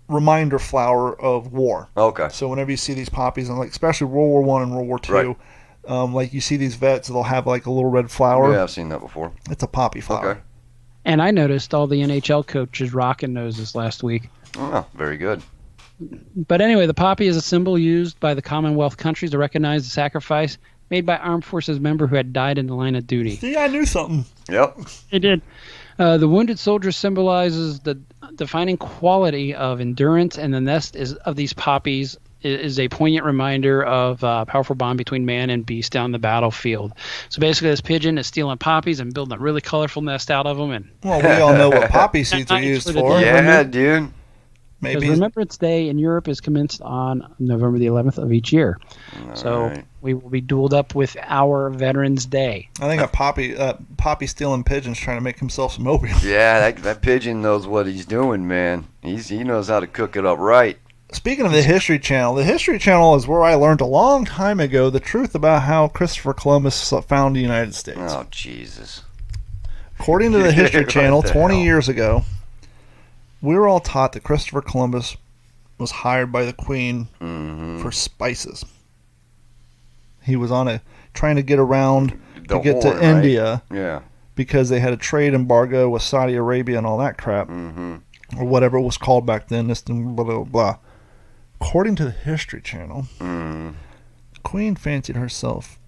reminder flower of war. Okay. So whenever you see these poppies, and like especially World War I and World War II, Right. like you see these vets, they'll have like a little red flower. Yeah, I've seen that before. It's a poppy flower. Okay. And I noticed all the NHL coaches rocking those this last week. Oh, very good. But anyway, the poppy is a symbol used by the Commonwealth countries to recognize the sacrifice made by armed forces member who had died in the line of duty. See, I knew something. Yep. It did. The wounded soldier symbolizes the defining quality of endurance, and the nest of these poppies is a poignant reminder of a powerful bond between man and beast down the battlefield. So basically, this pigeon is stealing poppies and building a really colorful nest out of them. And Well, we all know what poppy seeds are Nice used for the for. day. Yeah, dude. because Maybe Remembrance Day in Europe is commenced on November the 11th of each year. So right. we will be dueled up with our Veterans Day. I think a poppy stealing pigeon's trying to make himself some opium. Yeah, that pigeon knows what he's doing, man. He knows how to cook it up right. Speaking of the History Channel is where I learned a long time ago the truth about how Christopher Columbus found the United States. Oh, Jesus. According to the History Channel, What the 20 hell? years ago, we were all taught that Christopher Columbus was hired by the Queen for spices. He was trying to get around to get Horn, to right? India Yeah. because they had a trade embargo with Saudi Arabia and all that crap, or whatever it was called back then. This and blah blah blah. According to the History Channel, the Queen fancied herself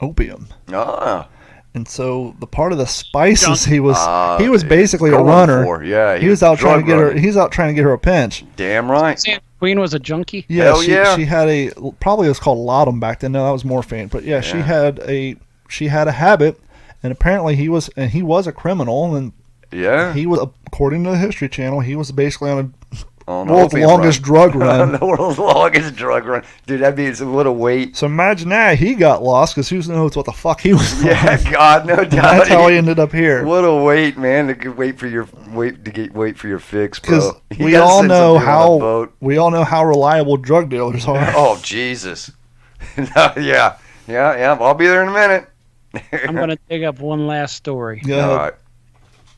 opium. Ah. And so the part of the spices he was Ah, basically a going runner. for, yeah, he was out trying to drug get her. running. He's out trying to get her a pinch. Damn right. Saying Queen was a junkie. Yeah, Hell yeah. she had probably it was called laudanum back then. No, that was morphine. But yeah, she had a habit, and apparently he was a criminal, and Yeah. he was, according to the History Channel, he was basically on On a world's opium longest run. drug run. The world's longest drug run. Dude, that'd be a little weight. So imagine that he got lost because who knows what the fuck he was doing. Yeah, God, no doubt. That's how he ended up here. What a wait, man! To wait for your fix, Because bro. You we gotta all send know somebody on a boat. how reliable drug dealers are. Oh Jesus! No, yeah. I'll be there in a minute. I'm going to dig up one last story. Go All ahead. right.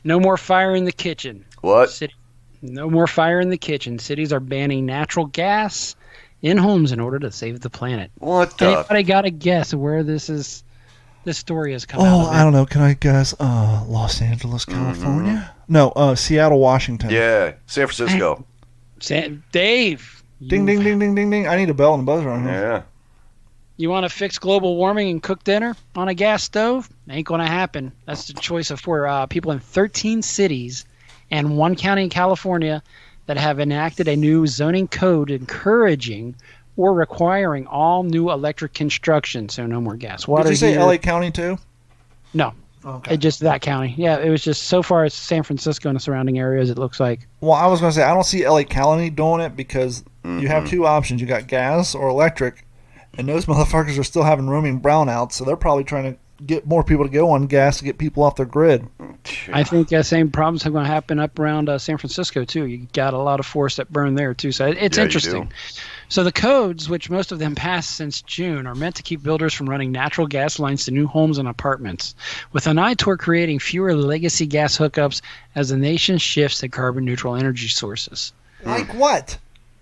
No more fire in the kitchen. What? No more fire in the kitchen. Cities are banning natural gas in homes in order to save the planet. What the? Anybody got a guess where this story has come out Oh, of? I don't know. Can I guess? Los Angeles, California? No, Seattle, Washington. Yeah, San Francisco. Dave. Ding, ding, ding, ding, ding, ding. I need a bell and a buzzer on here. Yeah. You want to fix global warming and cook dinner on a gas stove? Ain't going to happen. That's the choice for people in 13 cities and one county in California that have enacted a new zoning code encouraging or requiring all new electric construction. So no more gas. Water Did you say heater. LA County too? No. Okay. It just that county. Yeah, it was just so far as San Francisco and the surrounding areas, it looks like. Well, I was going to say, I don't see LA County doing it because you have two options. You got gas or electric, and those motherfuckers are still having roaming brownouts, so they're probably trying to get more people to go on gas to get people off their grid. I think same problems are going to happen up around San Francisco, too. You got a lot of forests that burn there, too. So it's Yeah, you interesting. do. So the codes, which most of them passed since June, are meant to keep builders from running natural gas lines to new homes and apartments, with an eye toward creating fewer legacy gas hookups as the nation shifts to carbon-neutral energy sources. Like what?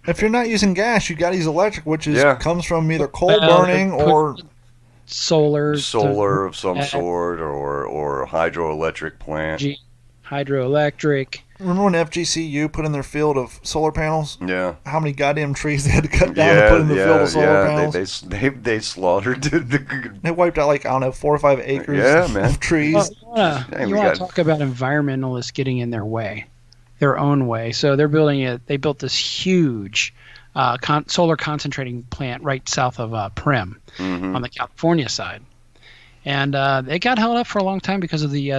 If you're not using gas, you got to use electric, which comes from either coal Well, burning put or solar Solar of some sort or a hydroelectric plant. hydroelectric. remember when FGCU put in their field of solar panels? Yeah. How many goddamn trees they had to cut down to put in the field of solar panels? They slaughtered They wiped out 4 or 5 acres Yeah, man. of trees. Well, Hey, you we want got- to talk about environmentalists getting in their way, their own way. So they're building they built this huge solar concentrating plant right south of Prim on the California side. And it got held up for a long time because of the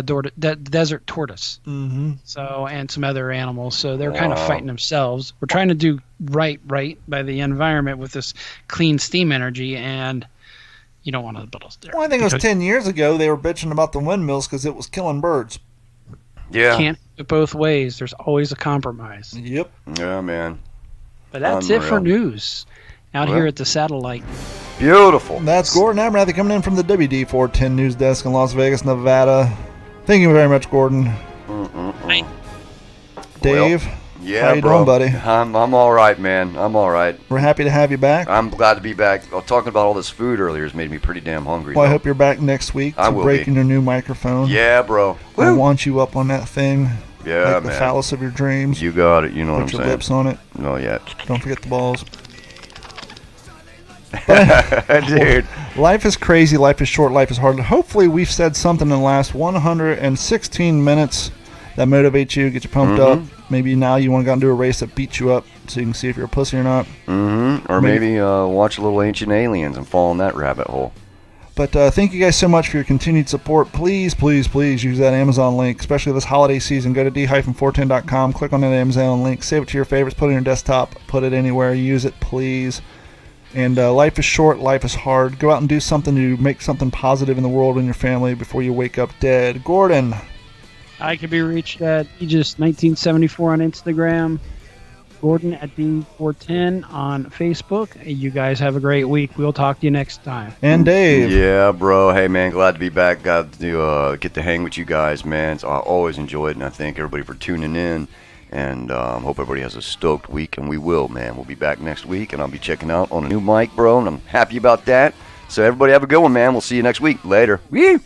desert tortoise. Mm-hmm. So, and some other animals. So they're kind of Wow. fighting themselves. We're trying to do right by the environment with this clean steam energy, and you don't want to build there. Well, I think it was 10 years ago they were bitching about the windmills because it was killing birds. Yeah. Can't do it both ways. There's always a compromise. Yep. Yeah, man. But that's it for Unreal. news out Well. here at the satellite. Beautiful. That's Gordon Abernathy coming in from the WD410 News Desk in Las Vegas, Nevada. Thank you very much, Gordon. Dave, Yeah, how you bro. doing, buddy? I'm all right, man. I'm all right. We're happy to have you back. I'm glad to be back. Talking about all this food earlier has made me pretty damn hungry. Well, I though. hope you're back next week I to will break be. in your new microphone. Yeah, bro. I Woo. want you up on that thing. Yeah, like the man. phallus of your dreams. You got it. You know what I'm Put your saying. lips on it. Oh, yeah. Don't forget the balls. Dude. Life is crazy. Life is short. Life is hard. Hopefully, we've said something in the last 116 minutes that motivates you, get you pumped up. Maybe now you want to go and do a race that beats you up so you can see if you're a pussy or not. Mm-hmm. Or maybe watch a little Ancient Aliens and fall in that rabbit hole. But thank you guys so much for your continued support. Please, please, please use that Amazon link, especially this holiday season. Go to d-410.com, click on that Amazon link, save it to your favorites, put it on your desktop, put it anywhere, use it, please. And life is short, life is hard. Go out and do something to make something positive in the world and your family before you wake up dead. Gordon. I can be reached at Aegis1974 on Instagram. Gordon at D410 on Facebook. You guys have a great week. We'll talk to you next time. And Dave. Yeah, bro. Hey, man, glad to be back. Glad to get to hang with you guys, man. I always enjoy it, and I thank everybody for tuning in. And hope everybody has a stoked week, and we will, man. We'll be back next week, and I'll be checking out on a new mic, bro, and I'm happy about that. So everybody have a good one, man. We'll see you next week. Later. Woo!